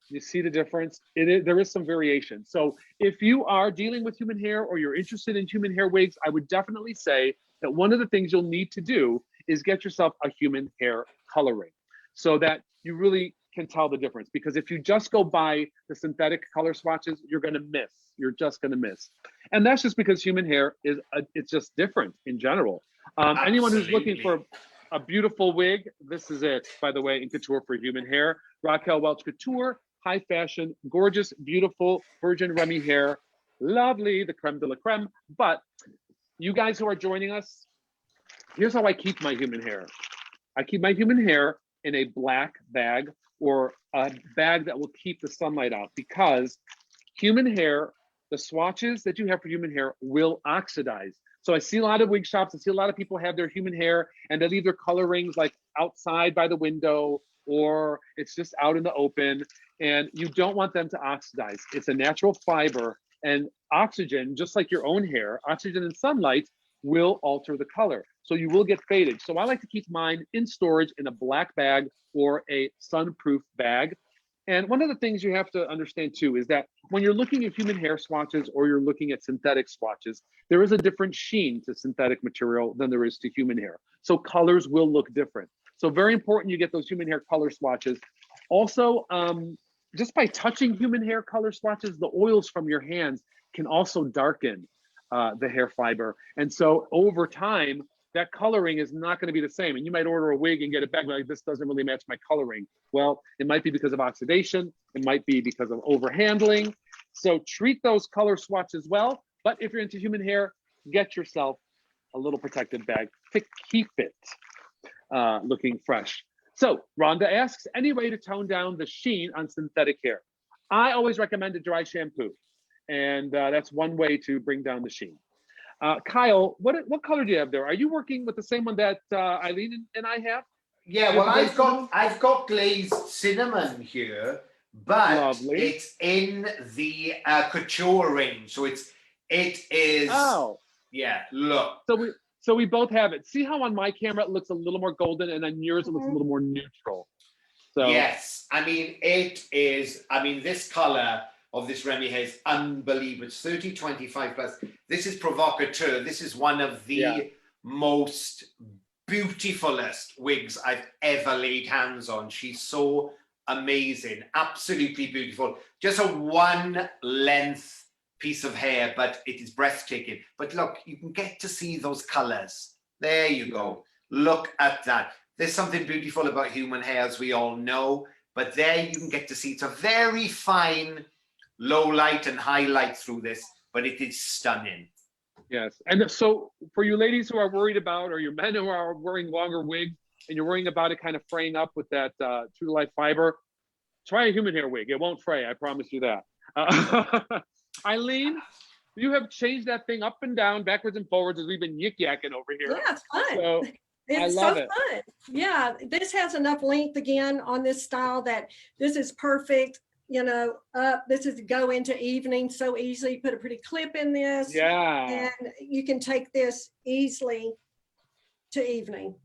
you see the difference? There is some variation. So if you are dealing with human hair or you're interested in human hair wigs, I would definitely say that one of the things you'll need to do is get yourself a human hair coloring so that you really can tell the difference. Because if you just go by the synthetic color swatches, you're gonna miss. You're just gonna miss. And that's just because human hair it's just different in general. Anyone who's looking for a beautiful wig, this is it, by the way, in couture for human hair. Raquel Welch Couture, high fashion, gorgeous, beautiful, virgin Remy hair. Lovely, the creme de la creme. But you guys who are joining us, here's how I keep my human hair. I keep my human hair in a black bag or a bag that will keep the sunlight out, because human hair, the swatches that you have for human hair will oxidize. So I see a lot of wig shops, I see a lot of people have their human hair and they leave their color rings like outside by the window, or it's just out in the open, and you don't want them to oxidize. It's a natural fiber, and oxygen, just like your own hair, oxygen and sunlight will alter the color. So you will get faded. So I like to keep mine in storage in a black bag or a sunproof bag. And one of the things you have to understand too is that when you're looking at human hair swatches or you're looking at synthetic swatches, there is a different sheen to synthetic material than there is to human hair. So colors will look different. So very important you get those human hair color swatches. Also, just by touching human hair color swatches, the oils from your hands can also darken the hair fiber. And so over time, that coloring is not going to be the same. And you might order a wig and get it back like, this doesn't really match my coloring. Well, it might be because of oxidation. It might be because of overhandling. So treat those color swatches well. But if you're into human hair, get yourself a little protective bag to keep it looking fresh. So Rhonda asks, any way to tone down the sheen on synthetic hair? I always recommend a dry shampoo. And that's one way to bring down the sheen. Kyle, what color do you have there? Are you working with the same one that Eileen and I have? Yeah, well, I've got Glazed Cinnamon here, but Lovely. It's in the couture range, so it is. Oh, yeah. Look. So we both have it. See how on my camera it looks a little more golden, and on yours it looks a little more neutral. So yes, I mean it is. I mean this color of this Remy hair is unbelievable. It's 30-25 plus. This is provocateur. This is one of the most beautifulest wigs I've ever laid hands on. She's so amazing, absolutely beautiful. Just a one length piece of hair, but it is breathtaking. But look, you can get to see those colors. There you go. Look at that. There's something beautiful about human hair, as we all know, but there you can get to see it's a very fine low light and highlight through this, but it is stunning. Yes, and so for you ladies who are worried about, or your men who are wearing longer wigs and you're worrying about it kind of fraying up with that true to life fiber, try a human hair wig. It won't fray, I promise you that. Eileen, you have changed that thing up and down, backwards and forwards, as we've been yik-yakking over here. Yeah, it's fun. So it's so fun. Yeah, this has enough length again on this style that this is perfect. you know, up. This is to go into evening so easily. Put a pretty clip in this. Yeah. And you can take this easily to evening.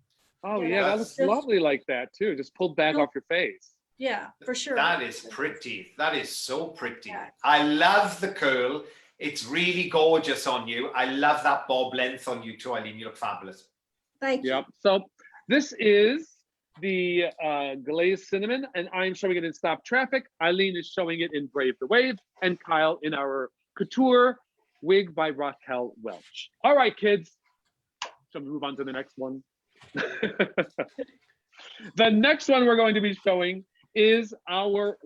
Oh You yeah, know, that looks just- lovely like that too. Just pulled back off your face. Yeah, for sure. That is pretty. That is so pretty. Yeah. I love the curl. It's really gorgeous on you. I love that bob length on you too, Eileen. You look fabulous. Thank you. Yep. So this is the Glazed Cinnamon, and I'm showing it in Stop Traffic. Eileen is showing it in Brave the Wave, and Kyle in our Couture wig by Raquel Welch. All right, kids. Shall we move on to the next one? The next one we're going to be showing is our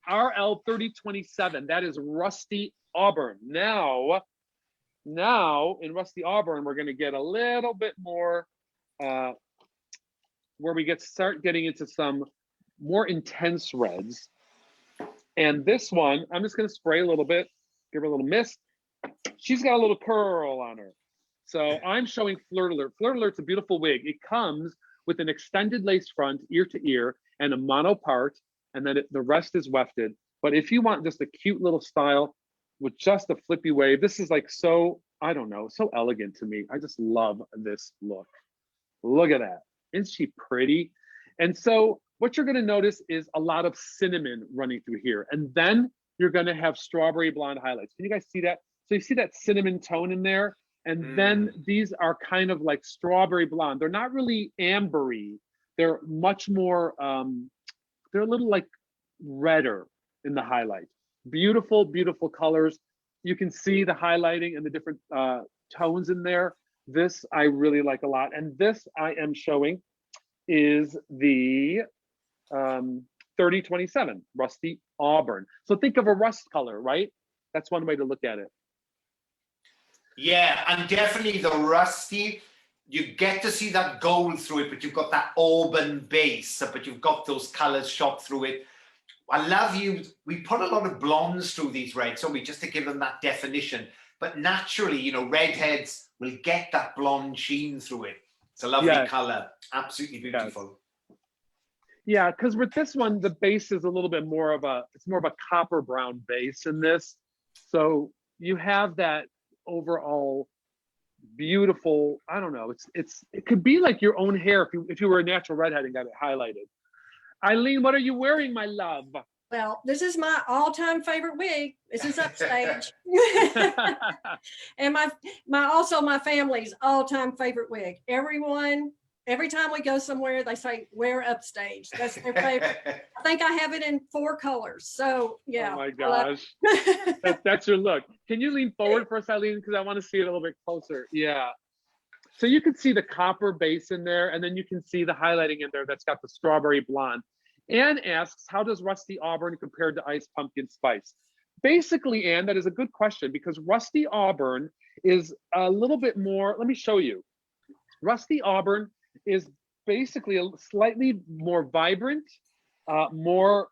RL 3027. That is Rusty Auburn. Now in Rusty Auburn, we're going to get a little bit more where we start getting into some more intense reds. And this one, I'm just going to spray a little bit, give her a little mist. She's got a little curl on her. So I'm showing Flirt Alert. Flirt Alert's a beautiful wig. It comes with an extended lace front, ear to ear, and a mono part, and then the rest is wefted. But if you want just a cute little style with just a flippy wave, this is like so, I don't know, so elegant to me. I just love this look. Look at that. Isn't she pretty? And so what you're gonna notice is a lot of cinnamon running through here. And then you're gonna have strawberry blonde highlights. Can you guys see that? So you see that cinnamon tone in there? And then these are kind of like strawberry blonde. They're not really ambery. They're much more, they're a little like redder in the highlight. Beautiful, beautiful colors. You can see the highlighting and the different tones in there. This I really like a lot. And this I am showing is the 3027, Rusty Auburn. So think of a rust color, right? That's one way to look at it. Yeah, and definitely the rusty, you get to see that gold through it, but you've got that auburn base, but you've got those colors shot through it. I love you. We put a lot of blondes through these reds, so we just to give them that definition. But naturally, you know, redheads will get that blonde sheen through it. It's a lovely color, absolutely beautiful. Yeah, because with this one, the base is a little bit more of a, it's more of a copper brown base in this. So you have that overall beautiful, I don't know, it could be like your own hair if you were a natural redhead and got it highlighted. Eileen, what are you wearing, my love? Well, this is my all-time favorite wig. This is Upstage. And also my family's all-time favorite wig. Every time we go somewhere, they say, wear Upstage. That's their favorite. I think I have it in 4 colors. So yeah. Oh my gosh. That's your look. Can you lean forward for us, Eileen? Because I want to see it a little bit closer. Yeah. So you can see the copper base in there, and then you can see the highlighting in there that's got the strawberry blonde. Anne asks, how does Rusty Auburn compare to Iced Pumpkin Spice? Basically, Anne, that is a good question, because Rusty Auburn is a little bit more, let me show you. Rusty Auburn is basically a slightly more vibrant, more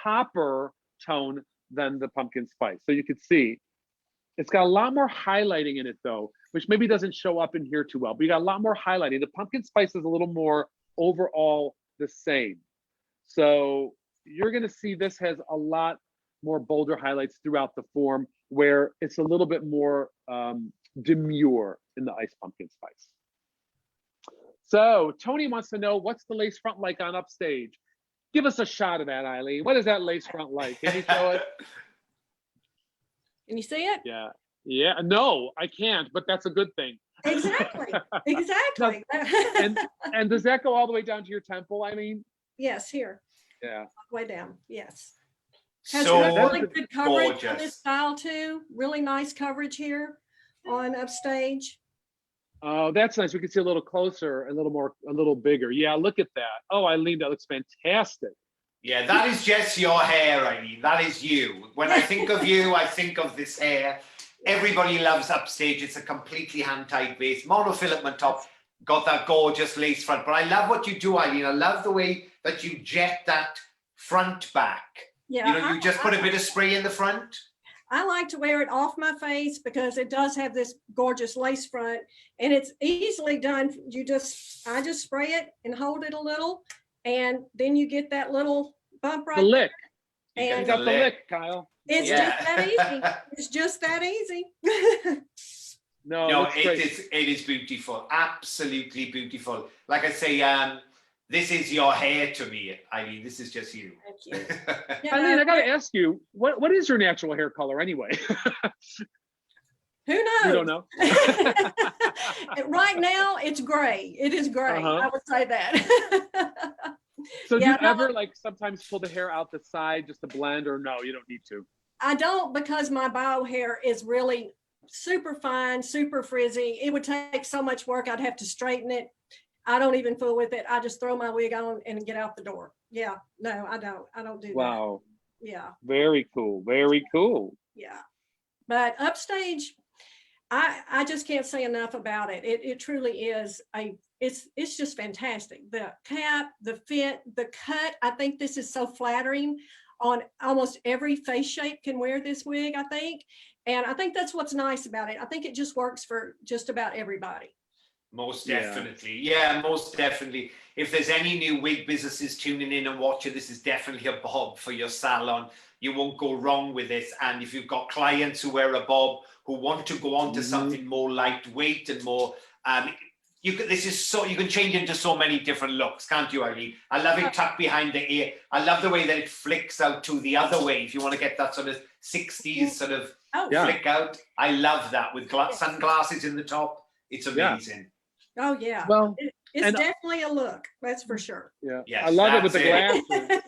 copper tone than the pumpkin spice. So you can see it's got a lot more highlighting in it though, which maybe doesn't show up in here too well, but you got a lot more highlighting. The pumpkin spice is a little more overall the same. So you're gonna see this has a lot more bolder highlights throughout the form, where it's a little bit more demure in the Iced Pumpkin Spice. So Tony wants to know, what's the lace front like on Upstage? Give us a shot of that, Eileen. What is that lace front like? Can you show it? Can you see it? Yeah. Yeah. No, I can't, but that's a good thing. Exactly. Exactly. And does that go all the way down to your temple, Eileen? Yes, here. Yeah. All the way down. Yes. Has So really good coverage on gorgeous. this style too. Really nice coverage here on Upstage. Oh, that's nice. We can see a little closer, a little bigger. Yeah, look at that. Oh, Eileen, that looks fantastic. Yeah, that is just your hair, Eileen. That is you. When I think of you, I think of this hair. Everybody loves Upstage. It's a completely hand-tied base, monofilament top, got that gorgeous lace front. But I love what you do, Eileen. I love the way that you jet that front back. Yeah, you know, you just put a bit of spray in the front. I like to wear it off my face because it does have this gorgeous lace front, and it's easily done. I just spray it and hold it a little, and then you get that little bump right The lick. You And got the lick, Kyle. it's Yeah. just that easy. It's just that easy. No, No, that's great. it is beautiful. Absolutely beautiful. Like I say, this is your hair to me, Eileen. This is just you. Thank you. Yeah, Eileen, I gotta ask you, what is your natural hair color anyway? who knows? You don't know? Right now, it's gray. It is gray. Uh-huh. I would say that. So Yeah, do you ever like sometimes pull the hair out the side just to blend, or no, you don't need to? I don't, because my bio hair is really super fine, super frizzy. It would take so much work. I'd have to straighten it. I don't even fool with it. I just throw my wig on and get out the door. Yeah, no, I don't. I don't do Wow. that. Yeah, Very cool. Very cool. yeah. But Upstage, I just can't say enough about it. It truly is it's just fantastic. The cap, the fit, the cut. I think this is so flattering. On almost every face shape can wear this wig, I think. And I think that's what's nice about it. I think it just works for just about everybody. Most definitely. Yeah, most definitely. If there's any new wig businesses tuning in and watching, this is definitely a bob for your salon. You won't go wrong with this. And if you've got clients who wear a bob who want to go on to something more lightweight and more, you can change into so many different looks, can't you, Eileen? I love it tucked behind the ear. I love the way that it flicks out to the other way. If you want to get that sort of 60s sort of flick out, I love that with sunglasses in the top. It's amazing. Oh yeah. Well, it's definitely a look, that's for sure. Yeah. Yes, I love it with the that's glasses.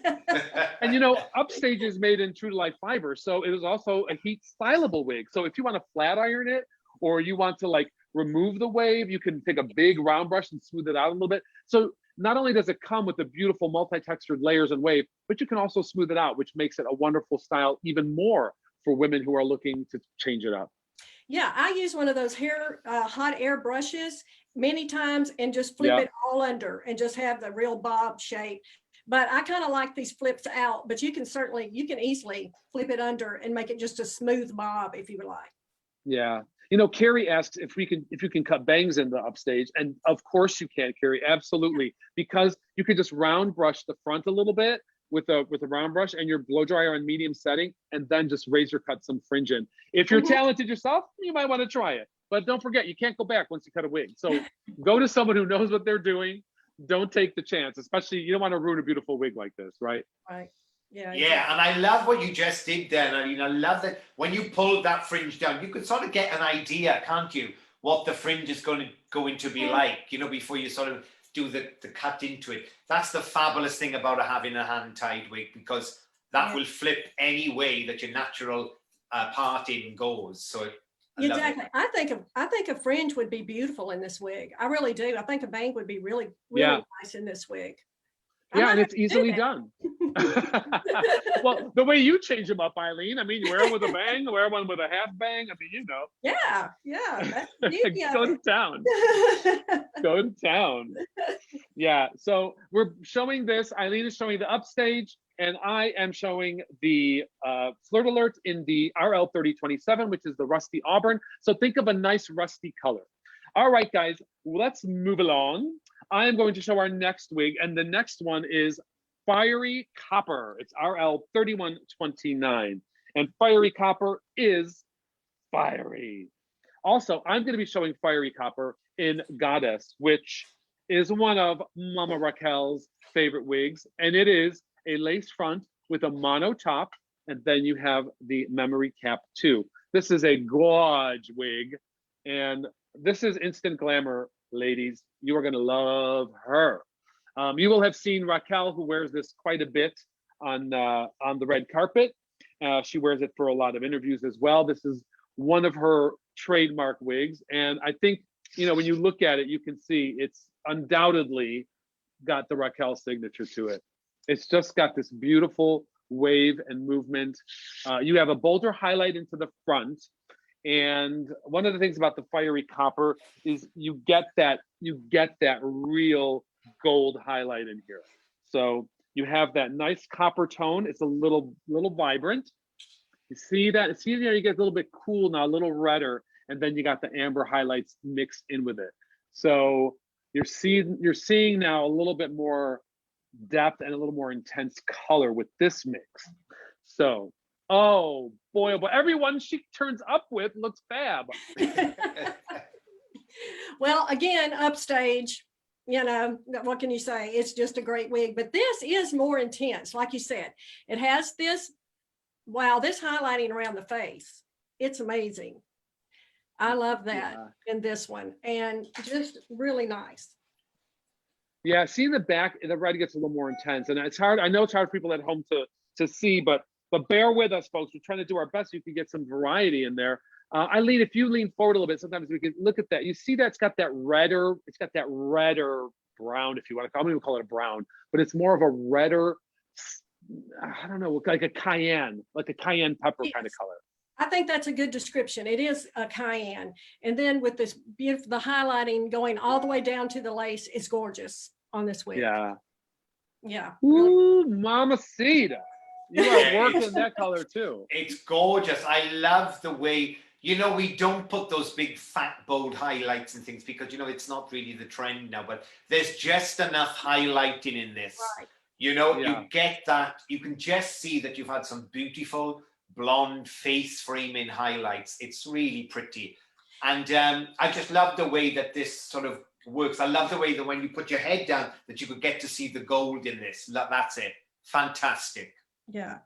And you know, Upstage is made in true to life fiber, so it is also a heat styleable wig. So if you want to flat iron it, or you want to like remove the wave, you can take a big round brush and smooth it out a little bit. So not only does it come with the beautiful multi-textured layers and wave, but you can also smooth it out, which makes it a wonderful style even more for women who are looking to change it up. Yeah, I use one of those hot air brushes many times and just flip it all under and just have the real bob shape. But I kind of like these flips out, but you can easily flip it under and make it just a smooth bob if you would like. Yeah. You know, Carrie asks if you can cut bangs in the Upstage, and of course you can, Carrie, absolutely, because you could just round brush the front a little bit with a round brush and your blow dryer on medium setting, and then just razor cut some fringe in. If you're talented yourself, you might want to try it, but don't forget, you can't go back once you cut a wig. So go to someone who knows what they're doing. Don't take the chance, especially you don't want to ruin a beautiful wig like this, right? Right. Yeah. Yeah, and I love what you just did then. I mean, I love that when you pulled that fringe down, you could sort of get an idea, can't you, what the fringe is going to be like, you know, before you sort of do the cut into it. That's the fabulous thing about having a hand-tied wig, because that will flip any way that your natural parting goes. So exactly. I think a fringe would be beautiful in this wig. I really do. I think a bang would be really nice in this wig. Yeah, and it's easily done. Well, the way you change them up, Eileen, I mean, you wear them with a bang, wear one with a half bang. I mean, you know. Yeah. That's the beauty Go of to town. Go to town. Yeah, so we're showing this. Eileen is showing the Upstage, and I am showing the Flirt Alert in the RL 3027, which is the Rusty Auburn. So think of a nice rusty color. All right, guys, let's move along. I am going to show our next wig, and the next one is Fiery Copper. It's RL 3129, and Fiery Copper is fiery. Also, I'm going to be showing Fiery Copper in Goddess, which is one of Mama Raquel's favorite wigs, and it is a lace front with a mono top, and then you have the memory cap too. This is a gorge wig, and this is instant glamour, ladies. You are going to love her. You will have seen Raquel, who wears this quite a bit on the red carpet. She wears it for a lot of interviews as well. This is one of her trademark wigs, and I think, you know, when you look at it, you can see it's undoubtedly got the Raquel signature to it. It's just got this beautiful wave and movement. You have a bolder highlight into the front. And one of the things about the Fiery Copper is you get that real gold highlight in here. So you have that nice copper tone. It's a little vibrant. You see that? See there, you get a little bit cool now, a little redder, and then you got the amber highlights mixed in with it. So you're seeing now a little bit more depth and a little more intense color with this mix. So, oh boy, but everyone she turns up with looks fab. Well, again, Upstage, you know, what can you say? It's just a great wig, but this is more intense. Like you said, it has this, wow, this highlighting around the face. It's amazing. I love that in this one, and just really nice. Yeah, seeing the back, the red gets a little more intense, and it's hard. I know it's hard for people at home to see, but bear with us, folks. We're trying to do our best so you can get some variety in there. Eileen, if you lean forward a little bit, sometimes we can look at that. You see that's got that redder, it's got that redder brown, if you want to call it. I don't even call it a brown, but it's more of a redder, I don't know, like a cayenne pepper kind of color. I think that's a good description. It is a cayenne. And then with this beautiful, the highlighting going all the way down to the lace is gorgeous on this wig. Yeah. Yeah. Ooh, mamacita. You are working that color too. It's gorgeous. I love the way, you know, we don't put those big fat bold highlights and things because, you know, it's not really the trend now, but there's just enough highlighting in this. Right. You know, you get that. You can just see that you've had some beautiful blonde face framing highlights. It's really pretty. And I just love the way that this sort of works. I love the way that when you put your head down that you could get to see the gold in this. That's it. Fantastic. Yeah.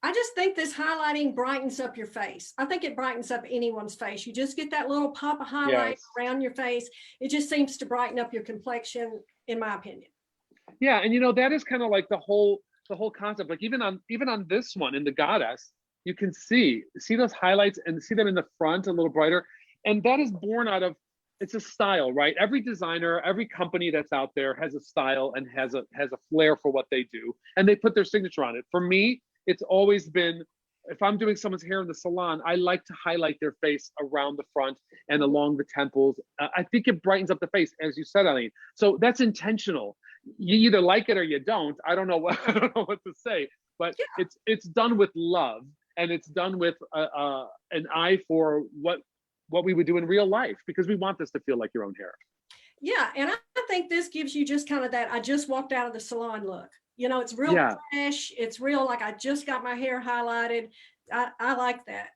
I just think this highlighting brightens up your face. I think it brightens up anyone's face. You just get that little pop of highlight around your face. It just seems to brighten up your complexion, in my opinion. Yeah, and you know, that is kind of like the whole concept. Like even on this one in the Goddess, you can see those highlights and see them in the front a little brighter. And that is born out of, it's a style, right? Every designer, every company that's out there has a style and has a flair for what they do, and they put their signature on it. For me, it's always been, if I'm doing someone's hair in the salon, I like to highlight their face around the front and along the temples. I think it brightens up the face, as you said, Eileen. So that's intentional. You either like it or you don't. I don't know what to say, but it's done with love, and it's done with an eye for what we would do in real life, because we want this to feel like your own hair. Yeah, and I think this gives you just kind of that, I just walked out of the salon look. You know, it's real fresh. It's real, like I just got my hair highlighted. I like that.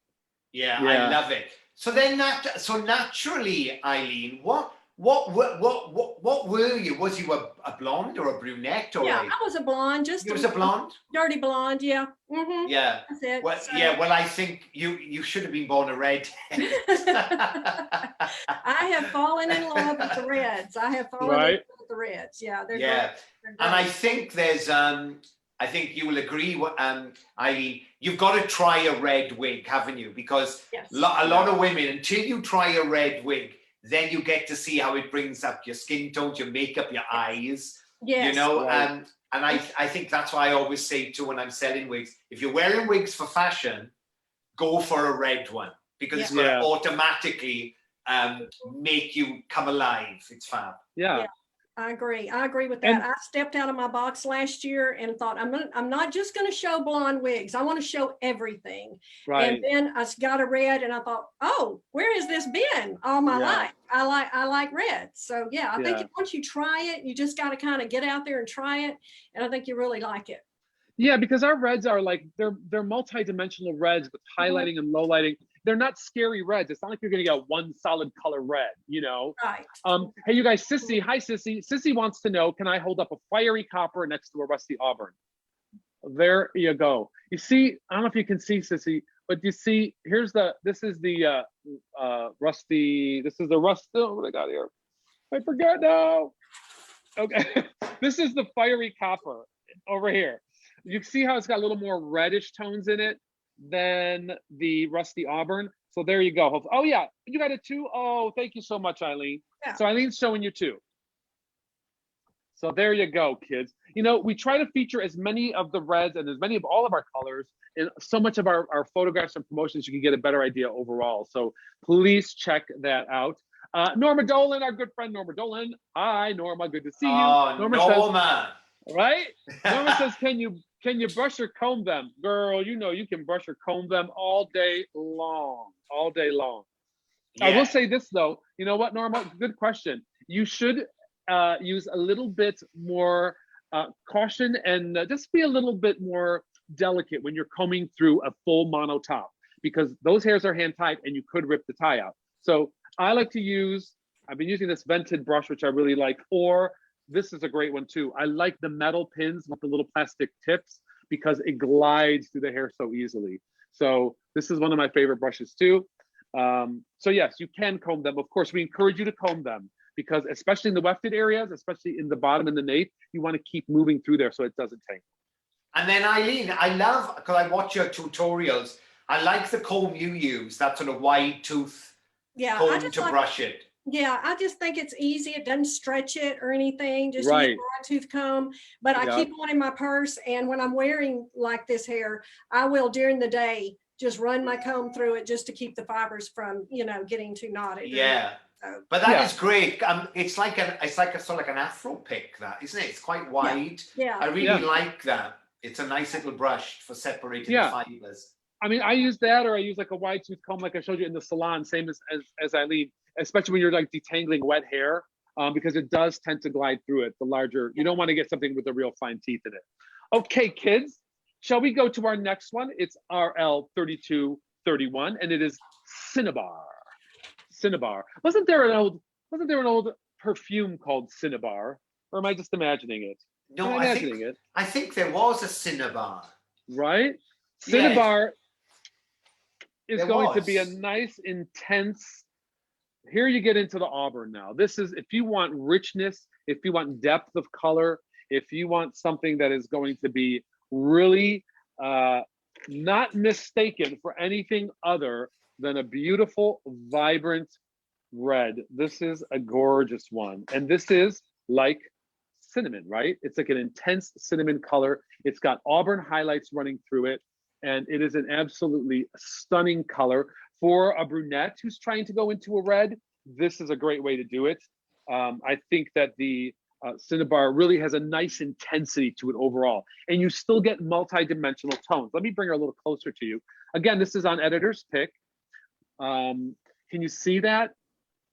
Yeah, I love it. So then so naturally, Eileen, what were you? Was you a blonde or a brunette? Or I was a blonde. You was a blonde? Dirty blonde, yeah. Mm-hmm. Yeah. That's it. Well, well, I think you should have been born a red. I have fallen in love with the reds. I have fallen in love with the reds. Yeah, they're great. And I think there's I think you will agree, Eileen, you've got to try a red wig, haven't you? Because a lot of women, until you try a red wig, then you get to see how it brings up your skin tones, your makeup, your eyes. Yes. You know, and I think that's why I always say too when I'm selling wigs, if you're wearing wigs for fashion, go for a red one, because it's going to automatically make you come alive. It's fab. Yeah. I agree with that. I stepped out of my box last year and thought, I'm not just going to show blonde wigs. I want to show everything. Right. And then I got a red and I thought, oh, where has this been all my life? I like red. So I think once you try it, you just got to kind of get out there and try it. And I think you really like it. Yeah, because our reds are like, they're multi-dimensional reds with highlighting and low lighting. They're not scary reds. It's not like you're gonna get one solid color red, you know? Right. Hey, you guys, Sissy, hi Sissy. Sissy wants to know, can I hold up a fiery copper next to a rusty auburn? There you go. You see, I don't know if you can see, Sissy, but you see, this is the rusty, oh, what I got here? I forgot now. Okay, this is the fiery copper over here. You see how it's got a little more reddish tones in it than the rusty auburn. So there you go. Oh yeah, you got it too. Oh, thank you so much, Eileen. Yeah. So Eileen's showing you too. So there you go, kids. You know, we try to feature as many of the reds and as many of all of our colors in so much of our photographs and promotions, you can get a better idea overall. So please check that out. Norma Dolan, our good friend Norma Dolan. Hi, Norma. Good to see you. Norma. Says, right? Norma says, can you brush or comb them? Girl, you know you can brush or comb them all day long. All day long. Yeah. I will say this though. You know what, Norma? Good question. You should use a little bit more caution and just be a little bit more delicate when you're combing through a full mono top, because those hairs are hand tied and you could rip the tie out. So I like to use, I've been using this vented brush, which I really like, or this is a great one too. I like the metal pins with the little plastic tips because it glides through the hair so easily. So this is one of my favorite brushes too. So yes, you can comb them. Of course, we encourage you to comb them because especially in the wefted areas, especially in the bottom and the nape, you want to keep moving through there so it doesn't tangle. And then Eileen, I love, because I watch your tutorials, I like the comb you use, that sort of wide tooth comb to brush it. Yeah, I just think it's easy. It doesn't stretch it or anything, just use a wide tooth comb. But I keep one in my purse, and when I'm wearing like this hair, I will during the day just run my comb through it just to keep the fibers from, you know, getting too knotted. Yeah. But that is great. It's like a sort of like an afro pick, that, isn't it? It's quite wide. Yeah. I really like that. It's a nice little brush for separating the fibers. I mean, I use that, or I use like a wide tooth comb, like I showed you in the salon, same as Eileen, especially when you're like detangling wet hair, because it does tend to glide through it. The larger, you don't want to get something with the real fine teeth in it. Okay, kids, shall we go to our next one? It's RL3231, and it is Cinnabar. Cinnabar. Wasn't there an old perfume called Cinnabar, or am I just imagining it? No, I think there was a Cinnabar. Right? Cinnabar is going to be a nice, intense. Here you get into the auburn now. This is, if you want richness, if you want depth of color, if you want something that is going to be really not mistaken for anything other than a beautiful, vibrant red. This is a gorgeous one. And this is like cinnamon, right? It's like an intense cinnamon color. It's got auburn highlights running through it. And it is an absolutely stunning color. For a brunette who's trying to go into a red, this is a great way to do it. I think that the Cinnabar really has a nice intensity to it overall. And you still get multi-dimensional tones. Let me bring her a little closer to you. Again, this is on editor's pick. Can you see that?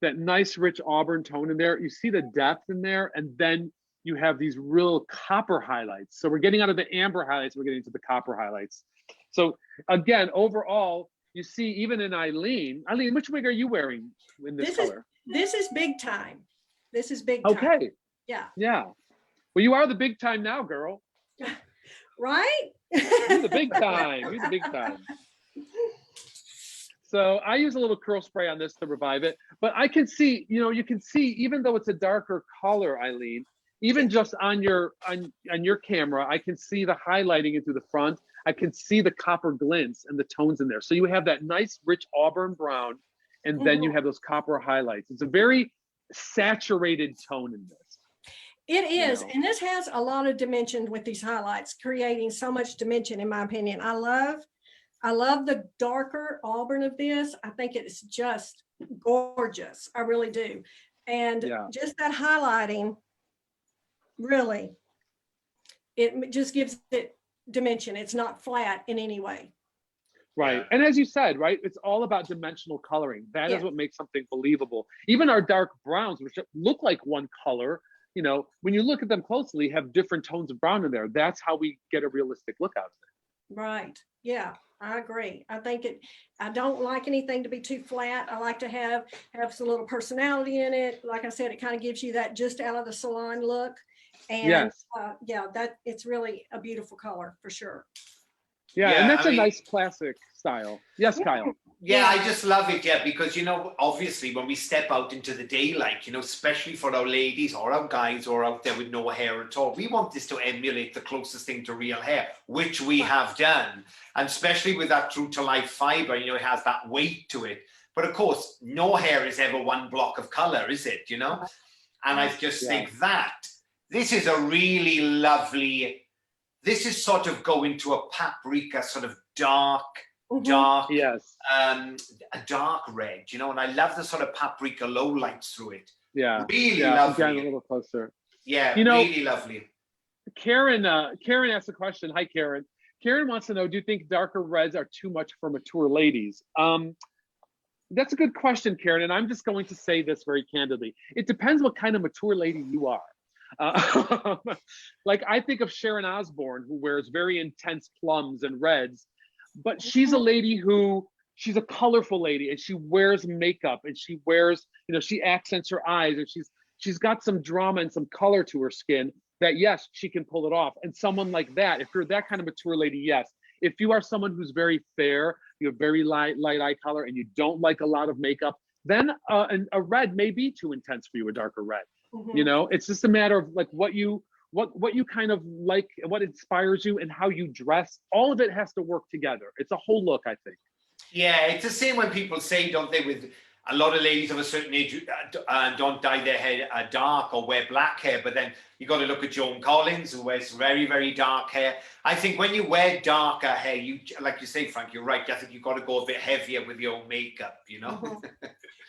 That nice rich auburn tone in there. You see the depth in there, and then you have these real copper highlights. So we're getting out of the amber highlights, we're getting to the copper highlights. So again, overall, you see even in Eileen, which wig are you wearing in this color? This is big time. This is big time. Okay. Yeah. Yeah. Well, you are the big time now, girl. Right? You're the big time. You're the big time. So I use a little curl spray on this to revive it. But I can see, you can see, even though it's a darker color, Eileen, even just on your camera, I can see the highlighting into the front. I can see the copper glints and the tones in there. So you have that nice rich auburn brown, and then you have those copper highlights. It's a very saturated tone in this. It is, and this has a lot of dimension with these highlights, creating so much dimension, in my opinion. I love the darker auburn of this. I think it's just gorgeous. I really do. And just that highlighting, really, it just gives it dimension. It's not flat in any way. Right. And as you said, right, it's all about dimensional coloring. That is what makes something believable. Even our dark browns, which look like one color, when you look at them closely, have different tones of brown in there. That's how we get a realistic look out of it. Right. Yeah, I agree. I don't like anything to be too flat. I like to have some little personality in it. Like I said, it kind of gives you that just out of the salon look. And that it's really a beautiful color for sure. Yeah, and that's a nice classic style. Yes, Kyle. Yeah, I just love it, because, obviously when we step out into the daylight, especially for our ladies or our guys who are out there with no hair at all, we want this to emulate the closest thing to real hair, which we have done. And especially with that true to life fiber, it has that weight to it. But of course, no hair is ever one block of color, is it, And I just think that this is a really lovely, this is sort of going to a paprika sort of dark, a dark red, and I love the sort of paprika low lights through it. Yeah, really lovely. I'm getting a little closer. Yeah, really lovely. Karen asked a question. Hi, Karen. Karen wants to know, do you think darker reds are too much for mature ladies? That's a good question, Karen, and I'm just going to say this very candidly. It depends what kind of mature lady you are. Like I think of Sharon Osbourne, who wears very intense plums and reds, but she's a lady who she's a colorful lady, and she wears makeup, and she wears, you know, she accents her eyes, and she's got some drama and some color to her skin that, yes, she can pull it off. And someone like that, if you're that kind of mature lady, yes. If you are someone who's very fair, you have very light eye color, and you don't like a lot of makeup, then a red may be too intense for you, a darker red. You know, it's just a matter of like what you kind of like, what inspires you, and how you dress. All of it has to work together. It's a whole look, I think. Yeah, it's the same when people say, don't they, with a lot of ladies of a certain age don't dye their hair dark or wear black hair, but then you got to look at Joan Collins, who wears very, very dark hair. I think when you wear darker hair, you, like you say, Frank, you're right. I think you've got to go a bit heavier with your makeup, you know?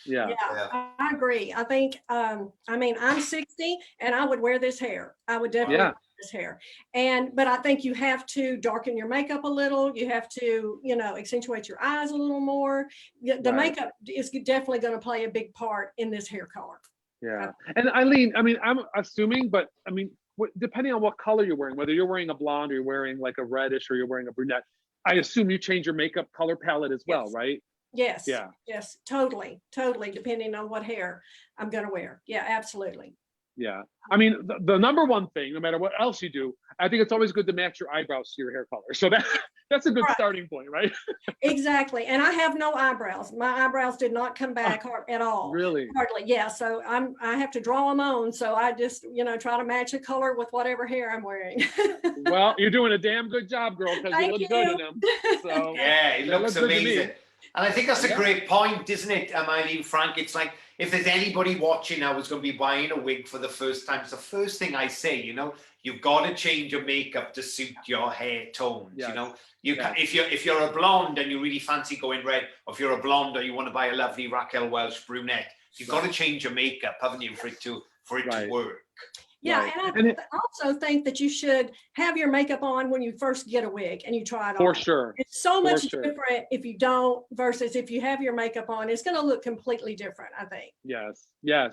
Yeah, I agree. I think, I mean, I'm 60 and I would wear this hair. I would definitely wear this hair. But I think you have to darken your makeup a little. You have to, you know, accentuate your eyes a little more. The makeup is definitely going to play a big part in this hair color. Yeah. And Eileen, I mean, I'm assuming, but I mean, depending on what color you're wearing, whether you're wearing a blonde or you're wearing like a reddish or you're wearing a brunette, I assume you change your makeup color palette as well, right? Yes. Yeah. Yes. Totally. Depending on what hair I'm going to wear. Yeah, absolutely. Yeah. I mean, the number one thing, no matter what else you do, I think it's always good to match your eyebrows to your hair color. So that's a good starting point, right? Exactly. And I have no eyebrows. My eyebrows did not come back at all. Really? Hardly. Yeah. So I have to draw them on. So I just, you know, try to match a color with whatever hair I'm wearing. Well, you're doing a damn good job, girl, because you look good in them. So yeah, it looks amazing. And I think that's a great point, isn't it, Eileen Frank? It's like, if there's anybody watching now who's going to be buying a wig for the first time, it's the first thing I say, you know, you've got to change your makeup to suit your hair tones. You know, if you're a blonde and you really fancy going red, or if you're a blonde or you want to buy a lovely Raquel Welch brunette, you've got to change your makeup, haven't you, for it to work. Yeah, and I also think that you should have your makeup on when you first get a wig and you try it on. For sure. It's so much different if you don't versus if you have your makeup on. It's going to look completely different, I think. Yes. Yeah.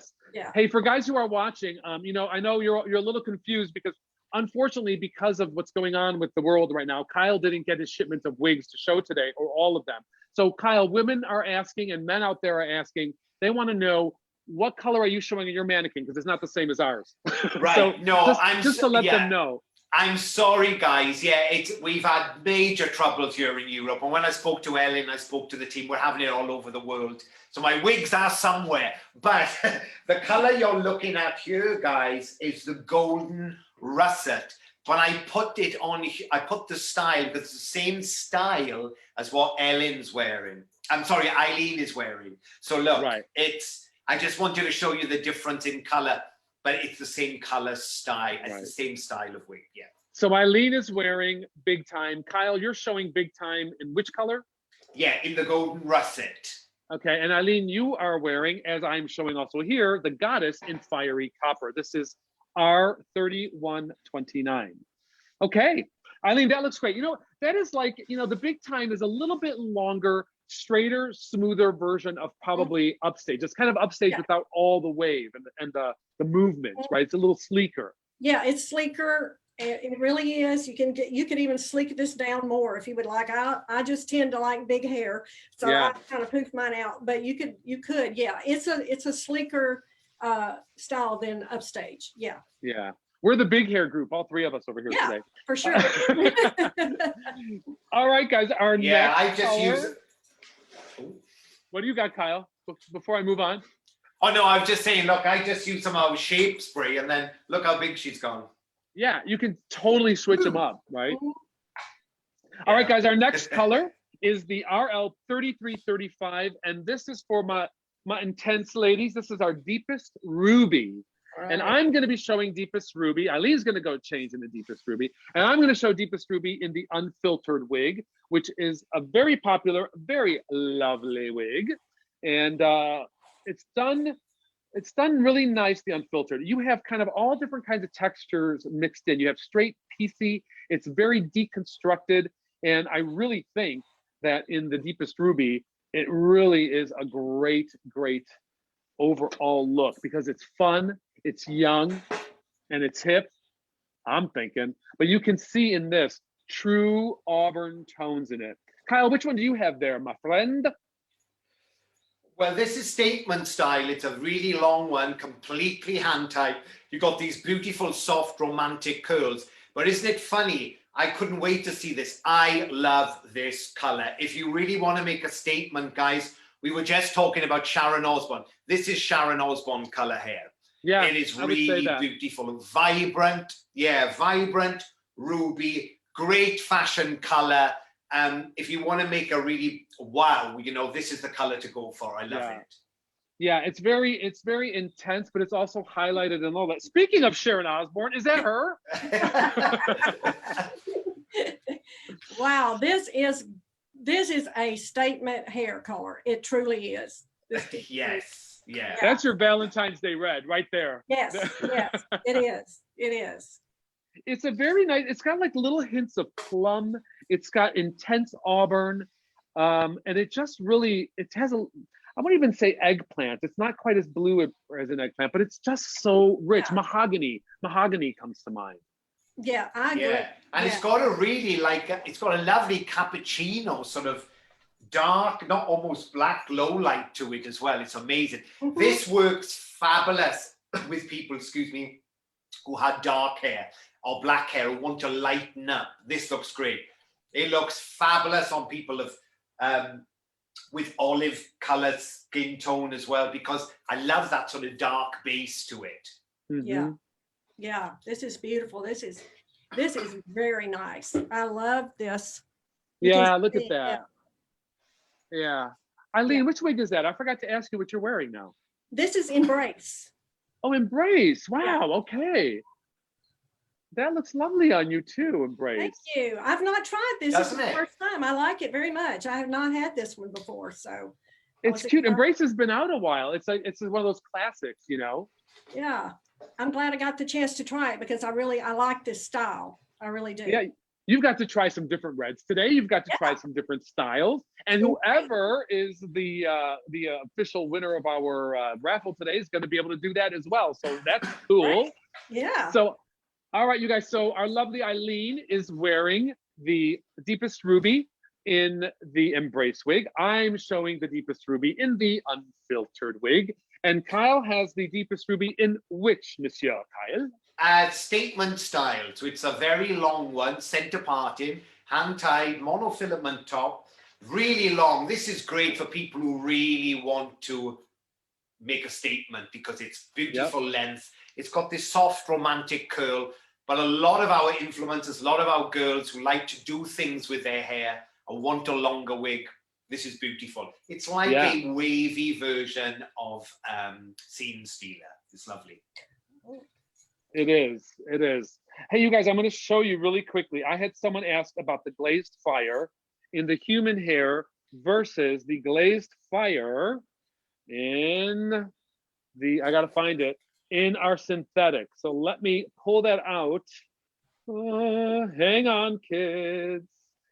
Hey, for guys who are watching, you know, I know you're a little confused because unfortunately, because of what's going on with the world right now, Kyle didn't get his shipment of wigs to show today, or all of them. So Kyle, women are asking and men out there are asking, they want to know, what color are you showing in your mannequin? Because it's not the same as ours. Right. So no, just to let them know. I'm sorry, guys. Yeah, we've had major troubles here in Europe. And when I spoke to Ellen, I spoke to the team, we're having it all over the world. So my wigs are somewhere. But the color you're looking at here, guys, is the golden russet. When I put it on, I put the style, because it's the same style as what Ellen's wearing. I'm sorry, Eileen is wearing. So look, I just wanted to show you the difference in color, but it's the same color style. It's the same style of wig, yeah. So Eileen is wearing Big Time. Kyle, you're showing Big Time in which color? Yeah, in the golden russet. Okay, and Eileen, you are wearing, as I'm showing also here, the Goddess in Fiery Copper. This is R3129. Okay, Eileen, that looks great. You know, that is like, you know, the Big Time is a little bit longer, straighter, smoother version of probably Upstage. It's kind of Upstage without all the wave and the movement, right? It's a little sleeker. Yeah, it's sleeker. It really is. You could even sleek this down more if you would like. I just tend to like big hair, so I kind of poof mine out. But you could, yeah. It's a sleeker style than Upstage. Yeah. Yeah. We're the big hair group, all three of us over here today. For sure. All right, guys. Our next I just color. use. What do you got, Kyle? Before I move on. Oh no, I was just saying. Look, I just used some of our shape spray, and then look how big she's gone. Yeah, you can totally switch them up, right? All right, guys. Our next color is the RL3335, and this is for my intense ladies. This is our Deepest Ruby. And I'm going to be showing Deepest Ruby. Eileen's going to go change in the Deepest Ruby. And I'm going to show Deepest Ruby in the Unfiltered wig, which is a very popular, very lovely wig. And it's done really nice, the Unfiltered. You have kind of all different kinds of textures mixed in. You have straight, piecey. It's very deconstructed. And I really think that in the Deepest Ruby, it really is a great, great overall look because it's fun. It's young, and it's hip, I'm thinking. But you can see in this true auburn tones in it. Kyle, which one do you have there, my friend? Well, this is statement style. It's a really long one, completely hand typed. You've got these beautiful, soft, romantic curls. But isn't it funny? I couldn't wait to see this. I love this color. If you really want to make a statement, guys, we were just talking about Sharon Osbourne. This is Sharon Osbourne color hair. Yeah, it is really beautiful, vibrant. Yeah, vibrant, ruby, great fashion color. If you want to make a really wow, you know, this is the color to go for. I love it. Yeah, it's very intense, but it's also highlighted and all that. Speaking of Sharon Osbourne, is that her? Wow, this is a statement hair color. It truly is. Yes, yeah. That's your Valentine's Day red right there. Yes, yes, it is. It is. It's a very nice, it's got like little hints of plum. It's got intense auburn. And it just really, it has a, I won't even say eggplant. It's not quite as blue as an eggplant, but it's just so rich. Yeah. Mahogany comes to mind. Yeah, I agree. Yeah. And it's got a really it's got a lovely cappuccino sort of dark, not almost black low light to it as well. It's amazing. Mm-hmm. This works fabulous with people, excuse me, who had dark hair or black hair who want to lighten up. This looks great. It looks fabulous on people of with olive colored skin tone as well, because I love that sort of dark base to it. Mm-hmm. Yeah. Yeah, this is beautiful. This is very nice. I love this. Yeah, look at that. Yeah. Eileen, which wig is that? I forgot to ask you what you're wearing now. This is Embrace. Oh, Embrace. Wow, okay. That looks lovely on you too, Embrace. Thank you. I've not tried this. This is the first time. I like it very much. I have not had this one before, so. It's cute. Embrace has been out a while. It's one of those classics, you know? Yeah. I'm glad I got the chance to try it because I like this style. I really do. Yeah, you've got to try some different reds today. You've got to try some different styles. And whoever is the official winner of our raffle today is going to be able to do that as well. So that's cool. Right. Yeah. So, all right, you guys. So our lovely Eileen is wearing the deepest ruby in the Embrace wig. I'm showing the deepest ruby in the unfiltered wig. And Kyle has the deepest ruby in which, Monsieur Kyle? Statement style. So it's a very long one, center parting, hand-tied, monofilament top, really long. This is great for people who really want to make a statement because it's beautiful length. It's got this soft romantic curl, but a lot of our influencers, a lot of our girls who like to do things with their hair and want a longer wig, this is beautiful. It's like a wavy version of Scene Stealer. It's lovely. It is. It is. Hey, you guys, I'm going to show you really quickly. I had someone ask about the Glazed Fire in the human hair versus the Glazed Fire in the, I got to find it, in our synthetic. So let me pull that out. Hang on, kids.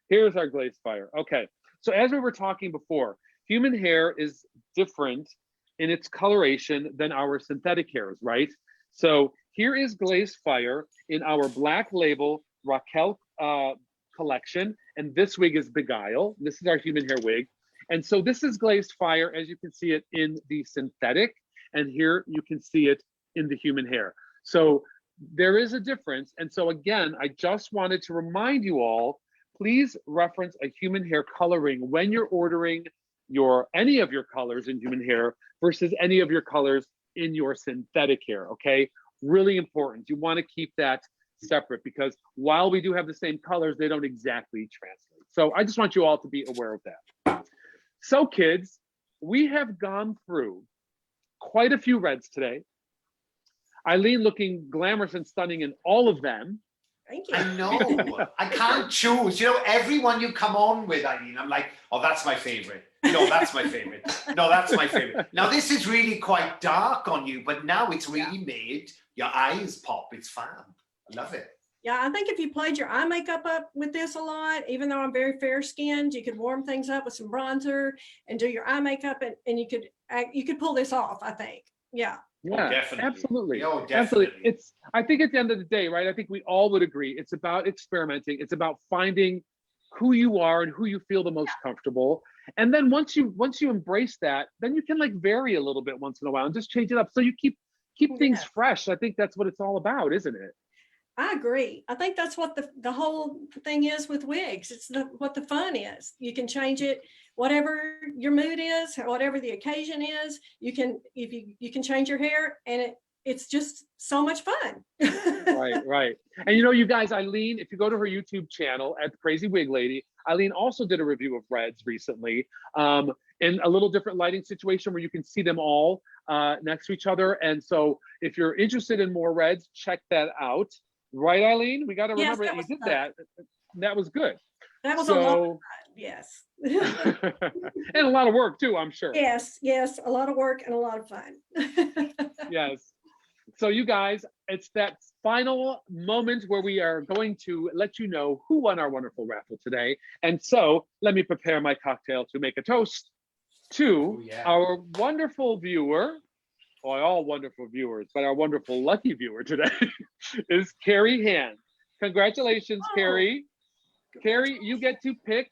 Here's our Glazed Fire. Okay. So as we were talking before, human hair is different in its coloration than our synthetic hairs, right? So here is Glazed Fire in our black label Raquel collection. And this wig is Beguile. This is our human hair wig. And so this is Glazed Fire, as you can see it in the synthetic. And here you can see it in the human hair. So there is a difference. And so again, I just wanted to remind you all, please reference a human hair coloring when you're ordering any of your colors in human hair versus any of your colors in your synthetic hair, okay? Really important. You want to keep that separate because while we do have the same colors, they don't exactly translate. So I just want you all to be aware of that. So kids, we have gone through quite a few reds today. Eileen looking glamorous and stunning in all of them. Thank you. I know. I can't choose. You know, everyone you come on with, Eileen, I'm like, oh, that's my favorite. No, that's my favorite. No, that's my favorite. Now, this is really quite dark on you, but now it's really made your eyes pop. It's fab. I love it. Yeah, I think if you played your eye makeup up with this a lot, even though I'm very fair skinned, you could warm things up with some bronzer and do your eye makeup and you could pull this off, I think. Yeah. Yeah, definitely. absolutely. Oh, Absolutely. definitely. I think at the end of the day, right? I think we all would agree. It's about experimenting. It's about finding who you are and who you feel the most comfortable. And then once you embrace that, then you can like vary a little bit once in a while and just change it up. So you keep things Yeah. fresh. I think that's what it's all about, isn't it? I agree. I think that's what the whole thing is with wigs. It's what the fun is. You can change it whatever your mood is, whatever the occasion is. You can you can change your hair, and it's just so much fun. Right. And you guys, Eileen, if you go to her YouTube channel at Crazy Wig Lady, Eileen also did a review of reds recently, in a little different lighting situation where you can see them all next to each other. And so if you're interested in more reds, check that out. Right, Eileen? We got to remember that you did that. That was good. That was a lot of fun. Yes. And a lot of work too, I'm sure. Yes, a lot of work and a lot of fun. Yes. So you guys, it's that final moment where we are going to let you know who won our wonderful raffle today. And so let me prepare my cocktail to make a toast to our wonderful viewer. Well, all wonderful viewers, but our wonderful lucky viewer today is Carrie Hand. Congratulations, Carrie. Carrie, you get to pick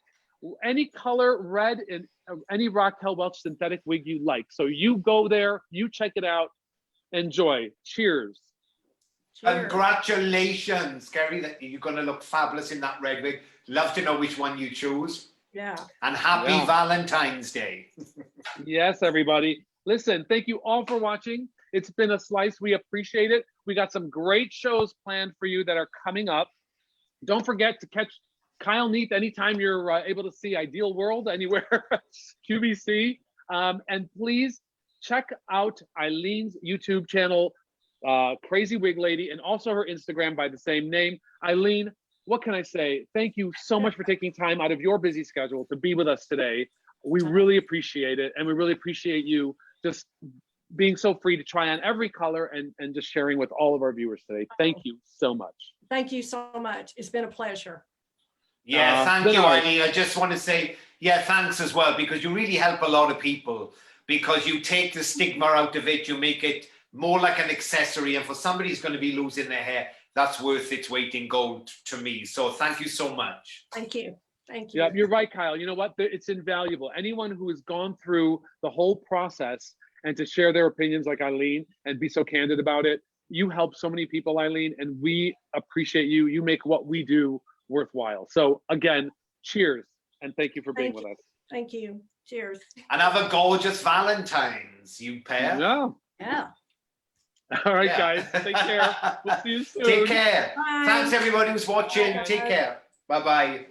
any color red in any Raquel Welch synthetic wig you like. So you go there, you check it out, enjoy. Cheers. Congratulations, Carrie. You're going to look fabulous in that red wig. Love to know which one you choose. Yeah. And happy Valentine's Day. Yes, everybody. Listen, thank you all for watching. It's been a slice. We appreciate it. We got some great shows planned for you that are coming up. Don't forget to catch Kyle Neath anytime you're able to see Ideal World anywhere, QVC. And please check out Eileen's YouTube channel, Crazy Wig Lady, and also her Instagram by the same name. Eileen, what can I say? Thank you so much for taking time out of your busy schedule to be with us today. We really appreciate it. And we really appreciate you just being so free to try on every color and just sharing with all of our viewers today. Thank you so much. Thank you so much. It's been a pleasure. Yeah, thank you, Eileen. I just want to say, thanks as well, because you really help a lot of people, because you take the stigma out of it, you make it more like an accessory, and for somebody who's going to be losing their hair, that's worth its weight in gold to me. So thank you so much. Thank you. Thank you. Yeah, you're right, Kyle. You know what? It's invaluable. Anyone who has gone through the whole process and to share their opinions like Eileen and be so candid about it, you help so many people, Eileen, and we appreciate you. You make what we do worthwhile. So again, cheers, and thank you for being with us. Thank you. Cheers. And have a gorgeous Valentine's, you pair. Yeah. All right, guys. Take care. We'll see you soon. Take care. Bye. Thanks, everybody who's watching. Take care. Bye-bye.